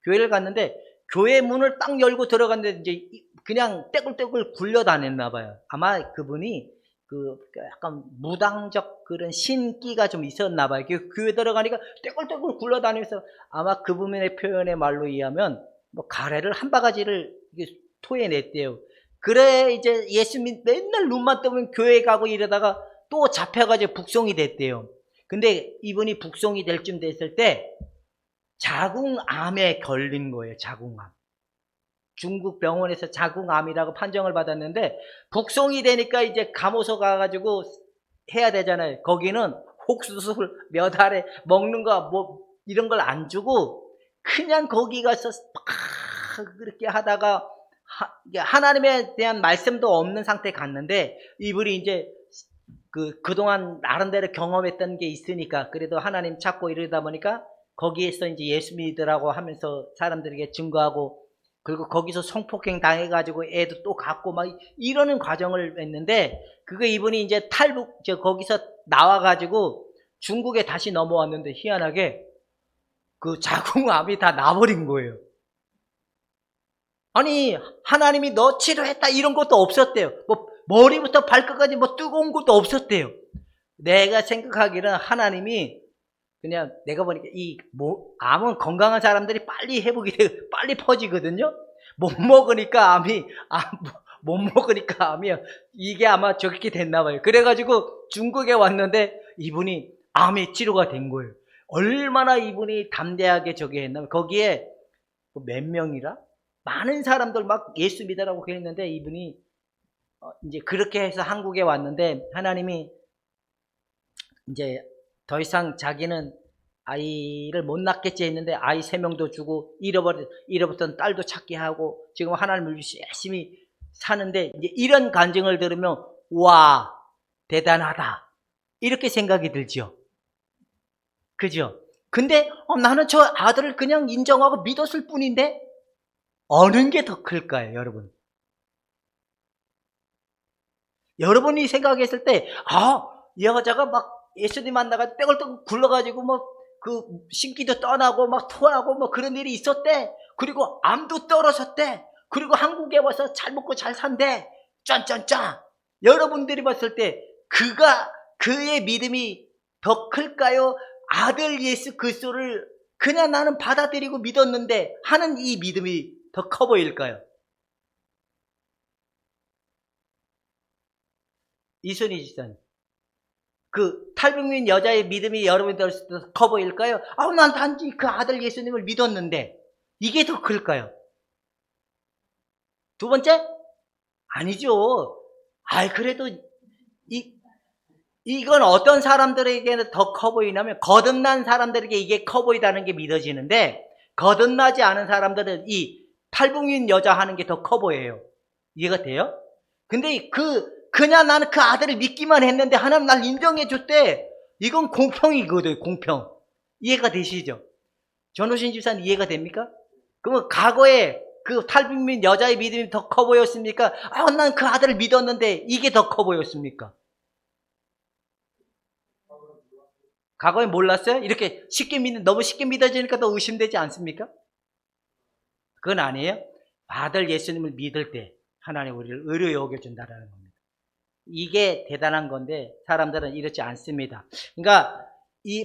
교회를 갔는데 교회 문을 딱 열고 들어갔는데 이제 그냥 떼굴떼굴 굴려 다녔나 봐요. 아마 그분이 그 약간 무당적 그런 신기가 좀 있었나 봐요. 교회 들어가니까 떼굴떼굴 굴러 다니면서 아마 그분의 표현의 말로 의하면 뭐 가래를 한 바가지를 토해냈대요. 그래 이제 예수님 맨날 눈만 뜨면 교회 가고 이러다가 또 잡혀가지고 북송이 됐대요. 근데 이분이 북송이 될 쯤 됐을 때 자궁암에 걸린 거예요. 자궁암. 중국 병원에서 자궁암이라고 판정을 받았는데 북송이 되니까 이제 감호소 가가지고 해야 되잖아요. 거기는 혹수술 몇 알에 먹는 거 뭐 이런 걸 안 주고 그냥 거기 가서 막 그렇게 하다가 하나님에 대한 말씀도 없는 상태에 갔는데 이분이 이제 그동안 나름대로 경험했던 게 있으니까 그래도 하나님 찾고 이러다 보니까 거기에서 이제 예수 믿으라고 하면서 사람들에게 증거하고 그리고 거기서 성폭행 당해가지고 애도 또 갖고 막 이러는 과정을 했는데 그거 이분이 이제 거기서 나와가지고 중국에 다시 넘어왔는데 희한하게 그 자궁암이 다 나버린 거예요. 아니 하나님이 너 치료했다 이런 것도 없었대요. 뭐 머리부터 발끝까지 뭐 뜨거운 것도 없었대요. 내가 생각하기는 하나님이 그냥 내가 보니까 암은 건강한 사람들이 빨리 회복이 돼요. 빨리 퍼지거든요. 못 먹으니까 암이 이게 아마 저렇게 됐나 봐요. 그래가지고 중국에 왔는데 이분이 암이 치료가 된 거예요. 얼마나 이분이 담대하게 저기 했나. 거기에 몇 명이라? 많은 사람들 막 예수 믿으라고 그랬는데 이분이 이제 그렇게 해서 한국에 왔는데 하나님이 이제 더 이상 자기는 아이를 못 낳겠지 했는데 아이 3명도 주고 잃어버렸던 딸도 찾게 하고 지금 하나님을 위해서 열심히 사는데 이제 이런 간증을 들으면 와 대단하다 이렇게 생각이 들죠. 그죠? 근데 나는 저 아들을 그냥 인정하고 믿었을 뿐인데 어느 게 더 클까요, 여러분? 여러분이 생각했을 때, 이 여자가 막 예수님 만나가 떼굴떼굴 굴러가지고 신기도 떠나고 막 토하고 뭐 그런 일이 있었대. 그리고 암도 떨어졌대. 그리고 한국에 와서 잘 먹고 잘 산대. 짠짠짠. 여러분들이 봤을 때 그의 믿음이 더 클까요? 아들 예수 그리스도를 그냥 나는 받아들이고 믿었는데 하는 이 믿음이 더 커 보일까요? 이순희 지사님, 그 탈북민 여자의 믿음이 여러분들 더 커 보일까요? 난 단지 그 아들 예수님을 믿었는데 이게 더 클까요? 두 번째? 아니죠. 그래도 이건 어떤 사람들에게는 더 커 보이냐면 거듭난 사람들에게 이게 커 보이다는 게 믿어지는데 거듭나지 않은 사람들은 이 탈북민 여자 하는 게 더 커 보여요. 이해가 돼요? 근데 그냥 나는 그 아들을 믿기만 했는데 하나님 날 인정해 줬대. 이건 공평이거든요. 공평. 이해가 되시죠? 전호신 집사님 이해가 됩니까? 그러면 과거에 그 탈북민 여자의 믿음이 더 커 보였습니까? 난 그 아들을 믿었는데 이게 더 커 보였습니까? 과거에 몰랐어요? 이렇게 너무 쉽게 믿어지니까 더 의심되지 않습니까? 그건 아니에요. 아들 예수님을 믿을 때 하나님 우리를 의로 여겨준다라는 겁니다. 이게 대단한 건데 사람들은 이렇지 않습니다. 그러니까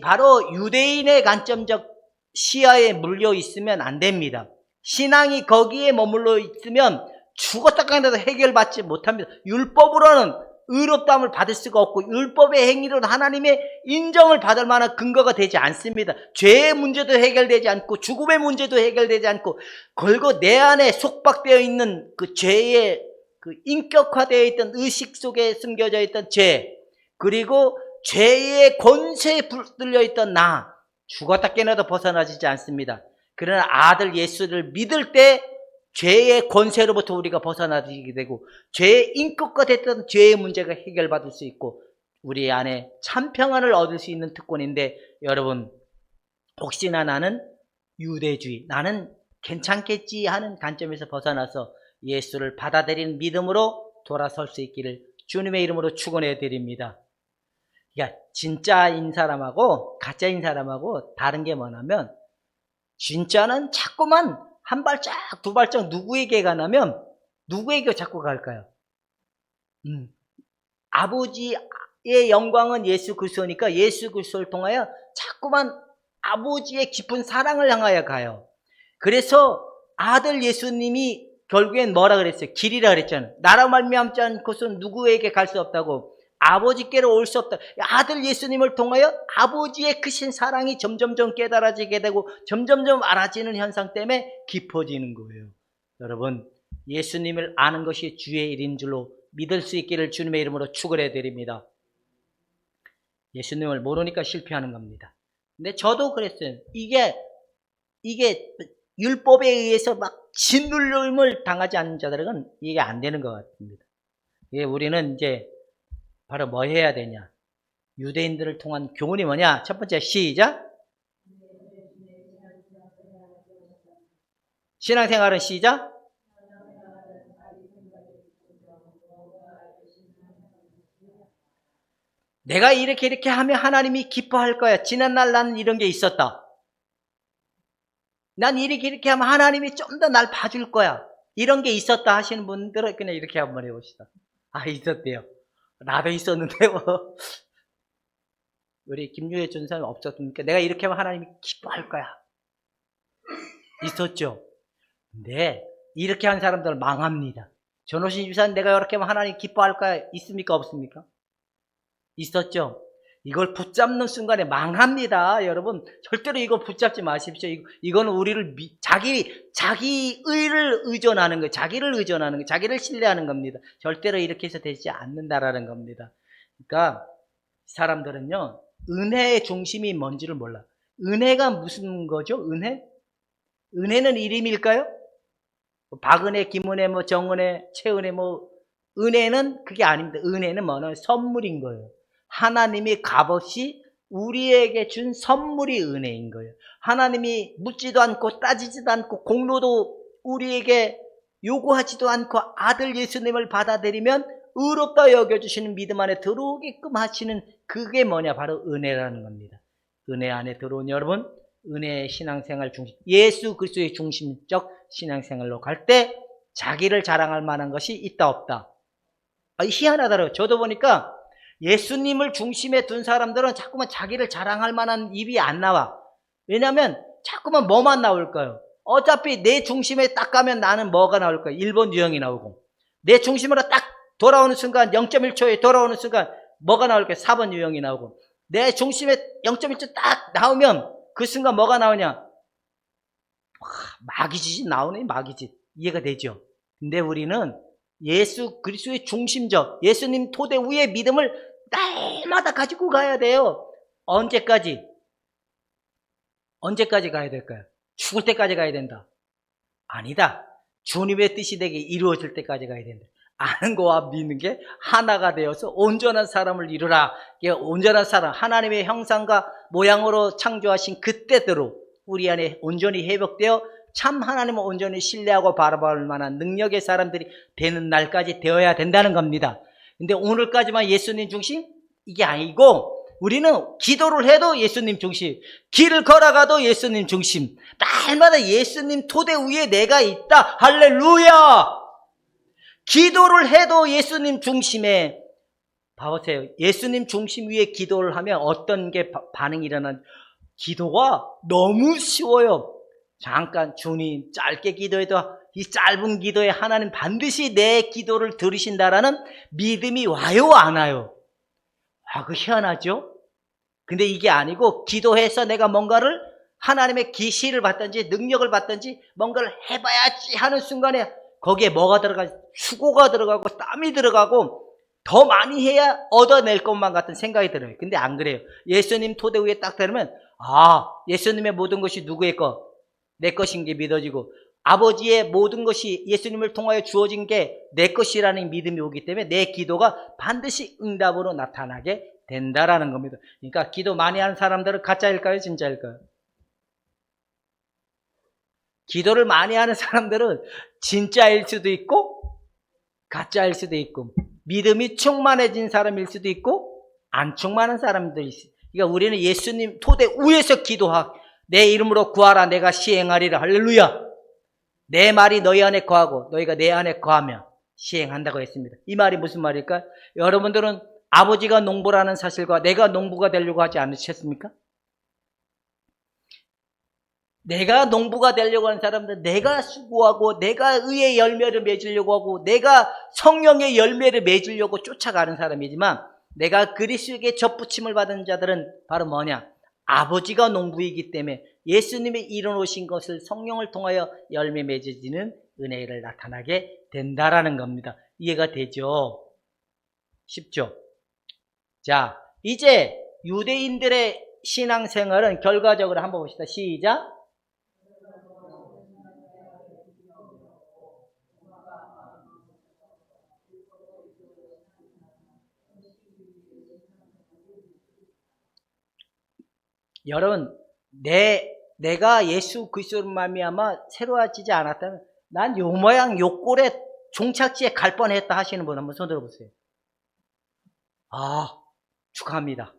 바로 유대인의 관점적 시야에 물려 있으면 안 됩니다. 신앙이 거기에 머물러 있으면 죽었다 깨어나도 해결받지 못합니다. 율법으로는 의롭다함을 받을 수가 없고 율법의 행위로는 하나님의 인정을 받을 만한 근거가 되지 않습니다. 죄의 문제도 해결되지 않고 죽음의 문제도 해결되지 않고 결국 내 안에 속박되어 있는 그 죄의 그 인격화되어 있던 의식 속에 숨겨져 있던 죄, 그리고 죄의 권세에 붙들려 있던 나, 죽었다 깨어나도 벗어나지지 않습니다. 그러나 아들 예수를 믿을 때 죄의 권세로부터 우리가 벗어나게 되고 죄의 인격화 됐던 죄의 문제가 해결받을 수 있고 우리 안에 참 평안을 얻을 수 있는 특권인데, 여러분 혹시나 나는 유대주의, 나는 괜찮겠지 하는 관점에서 벗어나서 예수를 받아들이는 믿음으로 돌아설 수 있기를 주님의 이름으로 축원해 드립니다. 그러니까 진짜인 사람하고 가짜인 사람하고 다른 게 뭐냐면, 진짜는 자꾸만 한 발짝 두 발짝 누구에게 가냐면 누구에게 자꾸 갈까요? 아버지의 영광은 예수 그리스도니까 예수 그리스도를 통하여 자꾸만 아버지의 깊은 사랑을 향하여 가요. 그래서 아들 예수님이 결국엔 뭐라 그랬어요? 길이라 그랬잖아요. 나로 말미암지 않고서는 누구에게 갈 수 없다고, 아버지께로 올 수 없다. 아들 예수님을 통하여 아버지의 크신 사랑이 점점점 깨달아지게 되고 점점점 알아지는 현상 때문에 깊어지는 거예요. 여러분, 예수님을 아는 것이 주의 일인 줄로 믿을 수 있기를 주님의 이름으로 축원해 드립니다. 예수님을 모르니까 실패하는 겁니다. 근데 저도 그랬어요. 이게 율법에 의해서 막 짓눌림을 당하지 않는 자들은 이게 안 되는 것 같습니다. 우리는 이제 바로 뭐 해야 되냐? 유대인들을 통한 교훈이 뭐냐? 첫 번째, 시작. 신앙생활은 시작. 내가 이렇게 하면 하나님이 기뻐할 거야. 지난날 나는 이런 게 있었다. 난 이렇게 하면 하나님이 좀 더 날 봐줄 거야. 이런 게 있었다 하시는 분들은 그냥 이렇게 한번 해봅시다. 아, 있었대요. 나도 있었는데요. 우리 김유혜 전사님 없었습니까? 내가 이렇게 하면 하나님이 기뻐할 거야. 있었죠. 근데 이렇게 한 사람들은 망합니다. 전호신 집사님 내가 이렇게 하면 하나님 기뻐할 거야. 있습니까? 없습니까? 있었죠. 이걸 붙잡는 순간에 망합니다. 여러분 절대로 이거 붙잡지 마십시오. 이거는 우리를 자기 의를 의존하는 거예요. 자기를 의존하는 거예요. 자기를 신뢰하는 겁니다. 절대로 이렇게 해서 되지 않는다라는 겁니다. 그러니까 사람들은요, 은혜의 중심이 뭔지를 몰라. 은혜가 무슨 거죠? 은혜는 이름일까요? 박은혜, 김은혜, 정은혜, 최은혜, 은혜는 그게 아닙니다. 은혜는 뭐냐면 선물인 거예요. 하나님이 값없이 우리에게 준 선물이 은혜인 거예요. 하나님이 묻지도 않고 따지지도 않고 공로도 우리에게 요구하지도 않고 아들 예수님을 받아들이면 의롭다 여겨주시는 믿음 안에 들어오게끔 하시는, 그게 뭐냐? 바로 은혜라는 겁니다. 은혜 안에 들어온 여러분, 은혜의 신앙생활 중심, 예수 그리스도의 중심적 신앙생활로 갈 때 자기를 자랑할 만한 것이 있다 없다? 희한하더라고요. 저도 보니까 예수님을 중심에 둔 사람들은 자꾸만 자기를 자랑할 만한 입이 안 나와. 왜냐하면 자꾸만 뭐만 나올까요? 어차피 내 중심에 딱 가면 나는 뭐가 나올까요? 1번 유형이 나오고, 내 중심으로 딱 돌아오는 순간 0.1초에 돌아오는 순간 뭐가 나올까요? 4번 유형이 나오고, 내 중심에 0.1초 딱 나오면 그 순간 뭐가 나오냐? 마귀짓이 나오네. 마귀짓. 이해가 되죠? 근데 우리는 예수 그리스도의 중심적 예수님 토대 위에 믿음을 날마다 가지고 가야 돼요. 언제까지 가야 될까요? 죽을 때까지 가야 된다. 아니다. 주님의 뜻이 되게 이루어질 때까지 가야 된다. 아는 거와 믿는 게 하나가 되어서 온전한 사람을 이루라. 온전한 사람, 하나님의 형상과 모양으로 창조하신 그때대로 우리 안에 온전히 회복되어 참 하나님을 온전히 신뢰하고 바라볼 만한 능력의 사람들이 되는 날까지 되어야 된다는 겁니다. 근데 오늘까지만 예수님 중심? 이게 아니고, 우리는 기도를 해도 예수님 중심, 길을 걸어가도 예수님 중심, 날마다 예수님 토대 위에 내가 있다. 할렐루야! 기도를 해도 예수님 중심에, 봐보세요. 예수님 중심 위에 기도를 하면 어떤 게 반응이 일어나는지. 기도가 너무 쉬워요. 잠깐 주님 짧게 기도해도 이 짧은 기도에 하나님 반드시 내 기도를 들으신다라는 믿음이 와요, 안 와요? 그 희한하죠? 근데 이게 아니고 기도해서 내가 뭔가를 하나님의 계시를 받든지 능력을 받든지 뭔가를 해봐야지 하는 순간에 거기에 뭐가 들어가지? 수고가 들어가고 땀이 들어가고 더 많이 해야 얻어낼 것만 같은 생각이 들어요. 근데 안 그래요. 예수님 토대 위에 딱 들으면 예수님의 모든 것이 누구의 것? 내 것인 게 믿어지고 아버지의 모든 것이 예수님을 통하여 주어진 게 내 것이라는 믿음이 오기 때문에 내 기도가 반드시 응답으로 나타나게 된다라는 겁니다. 그러니까 기도 많이 하는 사람들은 가짜일까요? 진짜일까요? 기도를 많이 하는 사람들은 진짜일 수도 있고 가짜일 수도 있고 믿음이 충만해진 사람일 수도 있고 안 충만한 사람들이 있어요. 그러니까 우리는 예수님 토대 위에서 기도하고 내 이름으로 구하라 내가 시행하리라. 할렐루야. 내 말이 너희 안에 거하고 너희가 내 안에 거하면 시행한다고 했습니다. 이 말이 무슨 말일까? 여러분들은 아버지가 농부라는 사실과 내가 농부가 되려고 하지 않으셨습니까? 내가 농부가 되려고 하는 사람들, 내가 수고하고 내가 의의 열매를 맺으려고 하고 내가 성령의 열매를 맺으려고 쫓아가는 사람이지만 내가 그리스도에게 접붙임을 받은 자들은 바로 뭐냐? 아버지가 농부이기 때문에 예수님이 이뤄놓으신 것을 성령을 통하여 열매 맺어지는 은혜를 나타나게 된다라는 겁니다. 이해가 되죠? 쉽죠? 자, 이제 유대인들의 신앙생활은 결과적으로 한번 봅시다. 시작. 여러분, 내가 예수 그리스도로 말미암아 새로워지지 않았다면 난 요 모양 요 꼴에 종착지에 갈 뻔했다 하시는 분 한번 손 들어보세요. 축하합니다.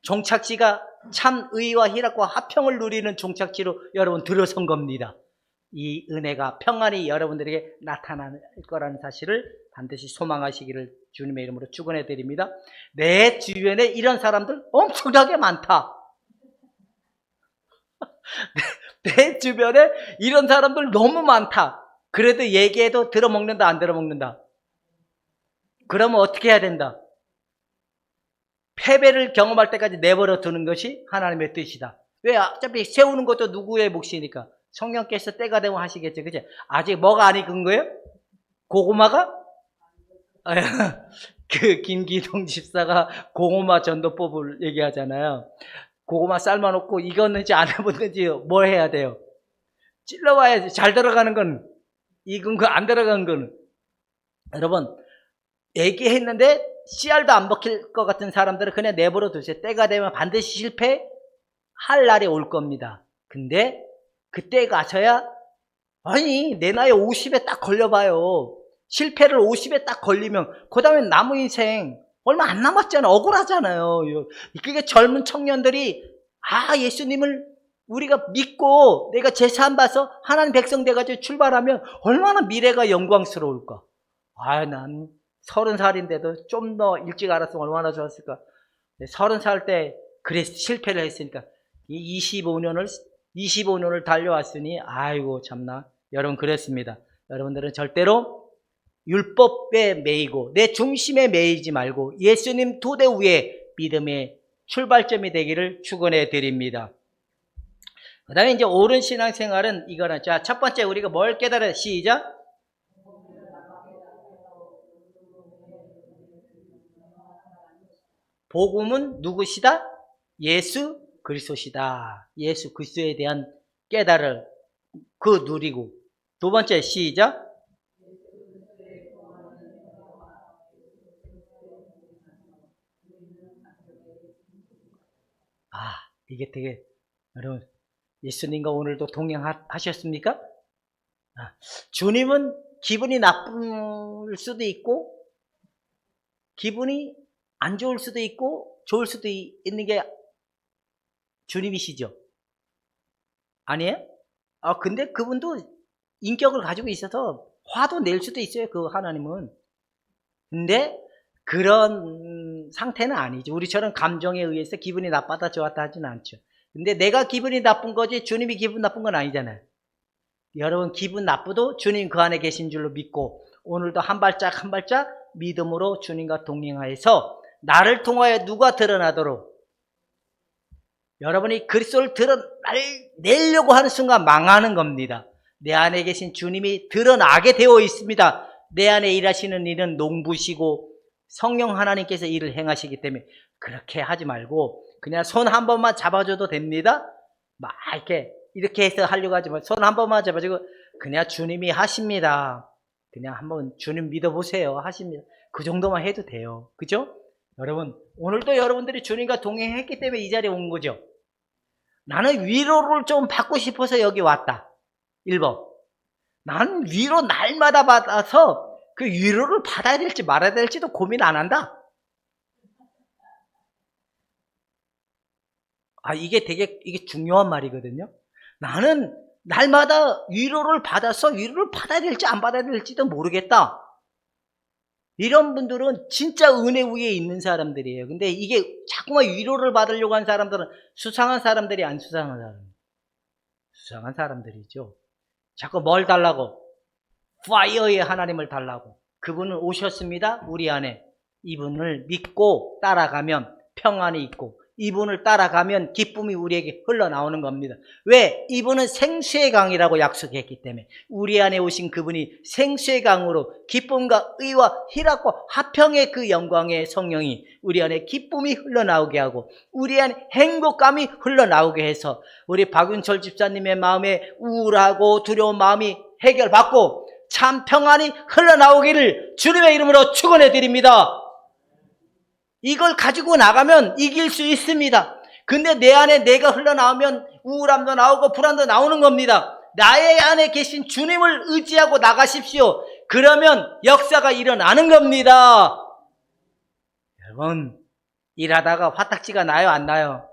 종착지가 참 의와 희락과 화평을 누리는 종착지로 여러분 들어선 겁니다. 이 은혜가 평안히 여러분들에게 나타날 거라는 사실을 반드시 소망하시기를 주님의 이름으로 축원해 드립니다. 내 주변에 이런 사람들 엄청나게 많다. 내 주변에 이런 사람들 너무 많다. 그래도 얘기해도 들어먹는다, 안 들어먹는다? 그러면 어떻게 해야 된다? 패배를 경험할 때까지 내버려 두는 것이 하나님의 뜻이다. 왜? 어차피 세우는 것도 누구의 몫이니까. 성령께서 때가 되면 하시겠죠. 그죠? 아직 뭐가 안 익은 거예요? 고구마가? 그 김기동 집사가 고구마 전도법을 얘기하잖아요. 고구마 삶아놓고 익었는지 안 익었는지 뭘 해야 돼요? 찔러봐야지. 잘 들어가는 건 익은 거, 안 들어간 건. 여러분, 얘기했는데 씨알도 안 먹힐 것 같은 사람들은 그냥 내버려 두세요. 때가 되면 반드시 실패할 날이 올 겁니다. 근데 그때 가서야 아니 내 나이 50에 딱 걸려봐요. 실패를 50에 딱 걸리면 그 다음에 남은 인생 얼마 안 남았잖아요. 억울하잖아요. 그게 젊은 청년들이 예수님을 우리가 믿고 내가 제사함 받아서 하나님 백성 돼가지고 출발하면 얼마나 미래가 영광스러울까. 난 30살인데도 좀 더 일찍 알았으면 얼마나 좋았을까. 30살 때 그래서 실패를 했으니까 이 25년을 달려왔으니 아이고 참나. 여러분 그랬습니다. 여러분들은 절대로 율법에 매이고 내 중심에 매이지 말고 예수님 토대 위에 믿음의 출발점이 되기를 축원해 드립니다. 그 다음에 이제 옳은 신앙생활은 이거는 첫 번째 우리가 뭘 깨달아야 시작. 복음은 누구시다? 예수 그리스도시다. 예수 그리스도에 대한 깨달을 누리고. 두 번째 시작. 이게 되게 여러분 예수님과 오늘도 동행하셨습니까? 주님은 기분이 나쁠 수도 있고 기분이 안 좋을 수도 있고 좋을 수도 있는 게 주님이시죠? 아니에요? 근데 그분도 인격을 가지고 있어서 화도 낼 수도 있어요. 그 하나님은. 근데 그런 상태는 아니죠. 우리처럼 감정에 의해서 기분이 나빴다 좋았다 하지는 않죠. 근데 내가 기분이 나쁜 거지 주님이 기분 나쁜 건 아니잖아요. 여러분 기분 나쁘도 주님 그 안에 계신 줄로 믿고 오늘도 한 발짝 한 발짝 믿음으로 주님과 동행하여서 나를 통하여 누가 드러나도록 여러분이 그리스도를 드러내려고 하는 순간 망하는 겁니다. 내 안에 계신 주님이 드러나게 되어 있습니다. 내 안에 일하시는 일은 농부시고 성령 하나님께서 일을 행하시기 때문에 그렇게 하지 말고 그냥 손 한 번만 잡아줘도 됩니다. 막 이렇게 해서 하려고 하지 말고 손 한 번만 잡아주고 그냥 주님이 하십니다. 그냥 한번 주님 믿어보세요. 하십니다. 그 정도만 해도 돼요. 그죠? 여러분 오늘도 여러분들이 주님과 동행했기 때문에 이 자리에 온 거죠. 나는 위로를 좀 받고 싶어서 여기 왔다. 1번. 나는 위로 날마다 받아서 그 위로를 받아야 될지 말아야 될지도 고민 안 한다. 이게 중요한 말이거든요. 나는 날마다 위로를 받아서 위로를 받아야 될지 안 받아야 될지도 모르겠다. 이런 분들은 진짜 은혜 위에 있는 사람들이에요. 근데 이게 자꾸만 위로를 받으려고 하는 사람들은 수상한 사람들이 안 수상한 사람. 수상한 사람들이죠. 자꾸 뭘 달라고? 파이어의 하나님을 달라고. 그분은 오셨습니다. 우리 안에. 이분을 믿고 따라가면 평안이 있고 이분을 따라가면 기쁨이 우리에게 흘러나오는 겁니다. 왜? 이분은 생수의 강이라고 약속했기 때문에 우리 안에 오신 그분이 생수의 강으로 기쁨과 의와 희락과 화평의 그 영광의 성령이 우리 안에 기쁨이 흘러나오게 하고 우리 안에 행복감이 흘러나오게 해서 우리 박윤철 집사님의 마음에 우울하고 두려운 마음이 해결받고 참 평안이 흘러나오기를 주님의 이름으로 축원해 드립니다. 이걸 가지고 나가면 이길 수 있습니다. 근데 내 안에 내가 흘러나오면 우울함도 나오고 불안도 나오는 겁니다. 나의 안에 계신 주님을 의지하고 나가십시오. 그러면 역사가 일어나는 겁니다. 여러분 일하다가 화딱지가 나요 안 나요?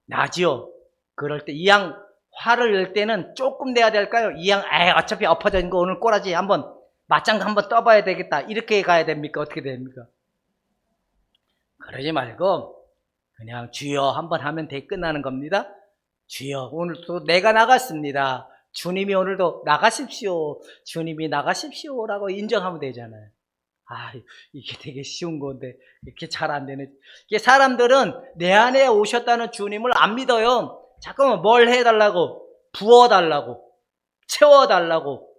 나죠. 그럴 때 이 양 화를 낼 때는 조금 내야 될까요? 이 양 어차피 엎어져 있는 거 오늘 꼬라지 한번 맞장구 한번 떠봐야 되겠다. 이렇게 가야 됩니까? 어떻게 됩니까? 그러지 말고 그냥 주여 한번 하면 끝나는 겁니다. 주여 오늘도 내가 나갔습니다. 주님이 오늘도 나가십시오. 주님이 나가십시오라고 인정하면 되잖아요. 이게 되게 쉬운 건데 이렇게 잘 안 되네. 이게 사람들은 내 안에 오셨다는 주님을 안 믿어요. 잠깐만 뭘 해달라고? 부어달라고 채워달라고.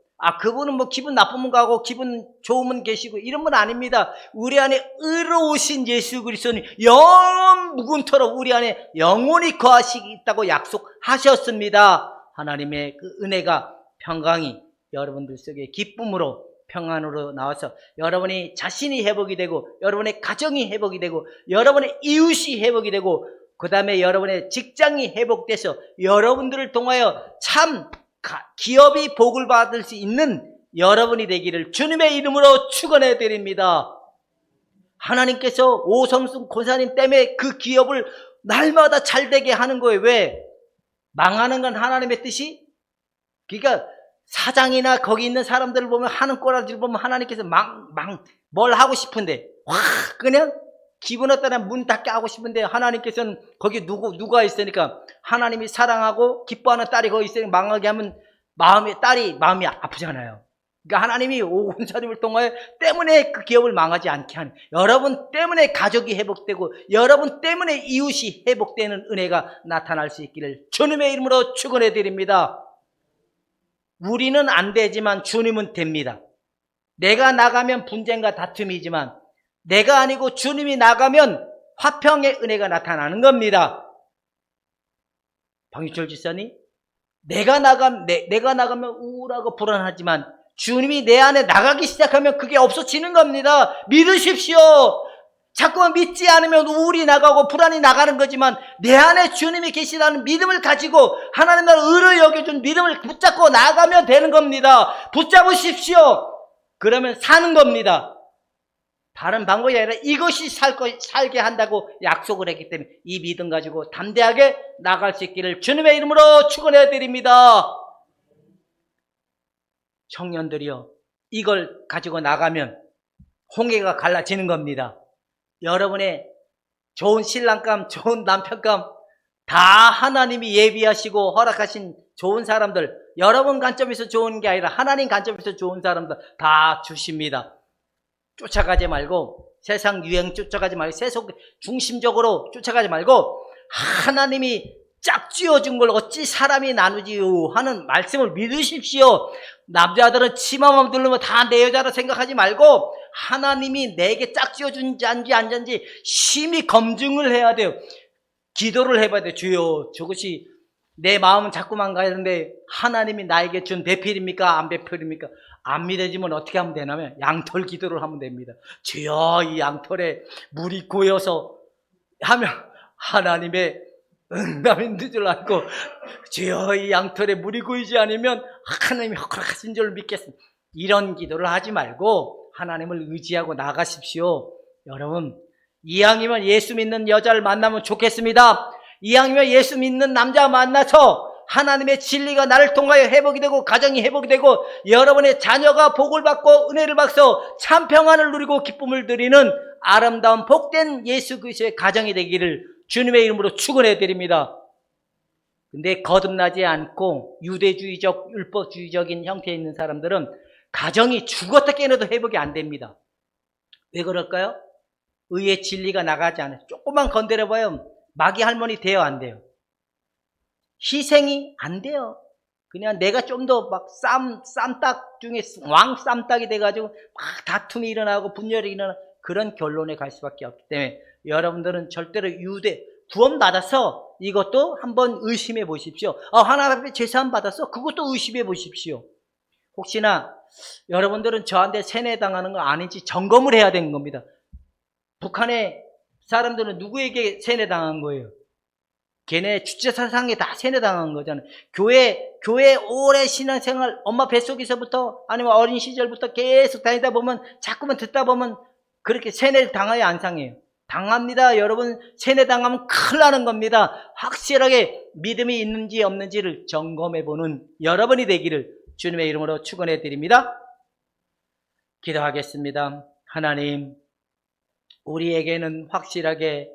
그분은 뭐 기분 나쁘면 가고 기분 좋으면 계시고 이런 분 아닙니다. 우리 안에 의로우신 예수 그리스도는 영원 무궁토록 우리 안에 영원히 거하시겠다고 약속하셨습니다. 하나님의 그 은혜가 평강이 여러분들 속에 기쁨으로 평안으로 나와서 여러분이 자신이 회복이 되고 여러분의 가정이 회복이 되고 여러분의 이웃이 회복이 되고 그 다음에 여러분의 직장이 회복돼서 여러분들을 통하여 참 기업이 복을 받을 수 있는 여러분이 되기를 주님의 이름으로 축원해 드립니다. 하나님께서 오성순 권사님 때문에 그 기업을 날마다 잘되게 하는 거예요. 왜? 망하는 건 하나님의 뜻이? 그러니까 사장이나 거기 있는 사람들을 보면 하는 꼬라지를 보면 하나님께서 뭘 하고 싶은데 그냥 기분 어떠나 문 닫게 하고 싶은데 하나님께서는 거기 누가 있으니까 하나님이 사랑하고 기뻐하는 딸이 거기 있으니까 망하게 하면 딸이 마음이 아프잖아요. 그러니까 하나님이 오건사님을 통하여 때문에 그 기업을 망하지 않게 하는 여러분 때문에 가족이 회복되고 여러분 때문에 이웃이 회복되는 은혜가 나타날 수 있기를 주님의 이름으로 축원해 드립니다. 우리는 안 되지만 주님은 됩니다. 내가 나가면 분쟁과 다툼이지만 내가 아니고 주님이 나가면 화평의 은혜가 나타나는 겁니다. 박유철 집사님, 내가 나가면 우울하고 불안하지만 주님이 내 안에 나가기 시작하면 그게 없어지는 겁니다. 믿으십시오. 자꾸만 믿지 않으면 우울이 나가고 불안이 나가는 거지만 내 안에 주님이 계시다는 믿음을 가지고 하나님 나라 의를 여겨준 믿음을 붙잡고 나가면 되는 겁니다. 붙잡으십시오. 그러면 사는 겁니다. 다른 방법이 아니라 이것이 살게 한다고 약속을 했기 때문에 이 믿음 가지고 담대하게 나갈 수 있기를 주님의 이름으로 축원해 드립니다. 청년들이요, 이걸 가지고 나가면 홍해가 갈라지는 겁니다. 여러분의 좋은 신랑감, 좋은 남편감, 다 하나님이 예비하시고 허락하신 좋은 사람들, 여러분 관점에서 좋은 게 아니라 하나님 관점에서 좋은 사람들 다 주십니다. 쫓아가지 말고, 세상 유행 쫓아가지 말고, 세속 중심적으로 쫓아가지 말고, 하나님이 짝 쥐어준 걸 어찌 사람이 나누지요 하는 말씀을 믿으십시오. 남자들은 치마만 두르면 다 내 여자라 생각하지 말고, 하나님이 내게 짝 쥐어준지 안 잔지 심히 검증을 해야 돼요. 기도를 해봐야 돼요. 주여, 저것이 내 마음은 자꾸만 가는데 하나님이 나에게 준 배필입니까? 안 배필입니까? 안 믿어지면 어떻게 하면 되냐면 양털 기도를 하면 됩니다. 주여, 이 양털에 물이 고여서 하면 하나님의 응답이 있는 줄 알고, 주여, 이 양털에 물이 고이지 않으면 하나님이 허락하신 줄 믿겠습니다. 이런 기도를 하지 말고 하나님을 의지하고 나가십시오. 여러분, 이왕이면 예수 믿는 여자를 만나면 좋겠습니다. 이왕이면 예수 믿는 남자 만나서 하나님의 진리가 나를 통하여 회복이 되고 가정이 회복이 되고 여러분의 자녀가 복을 받고 은혜를 받아서 참 평안을 누리고 기쁨을 누리는 아름다운 복된 예수 그리스도의 가정이 되기를 주님의 이름으로 축원해 드립니다. 근데 거듭나지 않고 유대주의적 율법주의적인 형태에 있는 사람들은 가정이 죽었다 깨어나도 회복이 안 됩니다. 왜 그럴까요? 의의 진리가 나가지 않아요. 조금만 건드려봐요. 마귀 할머니 돼요, 안 돼요? 희생이 안 돼요. 그냥 내가 좀 더 막 쌈딱 중에 왕 쌈딱이 돼가지고 막 다툼이 일어나고 분열이 일어나고 그런 결론에 갈 수밖에 없기 때문에 여러분들은 절대로 구원 받아서 이것도 한번 의심해 보십시오. 하나님 앞에 제사함 받았어? 그것도 의심해 보십시오. 혹시나 여러분들은 저한테 세뇌당하는 거 아닌지 점검을 해야 되는 겁니다. 북한의 사람들은 누구에게 세뇌당한 거예요? 걔네 주체사상에 다 세뇌당한 거잖아요. 교회 오래 신앙생활, 엄마 뱃속에서부터 아니면 어린 시절부터 계속 다니다 보면, 자꾸만 듣다 보면 그렇게 세뇌를 당해야 안 상해요. 당합니다. 여러분, 세뇌당하면 큰일 나는 겁니다. 확실하게 믿음이 있는지 없는지를 점검해보는 여러분이 되기를 주님의 이름으로 축원해 드립니다. 기도하겠습니다. 하나님, 우리에게는 확실하게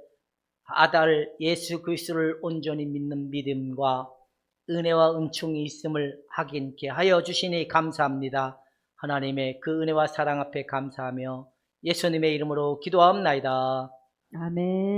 아들 예수 그리스도를 온전히 믿는 믿음과 은혜와 은총이 있음을 확인케 하여 주시니 감사합니다. 하나님의 그 은혜와 사랑 앞에 감사하며 예수님의 이름으로 기도하옵나이다. 아멘.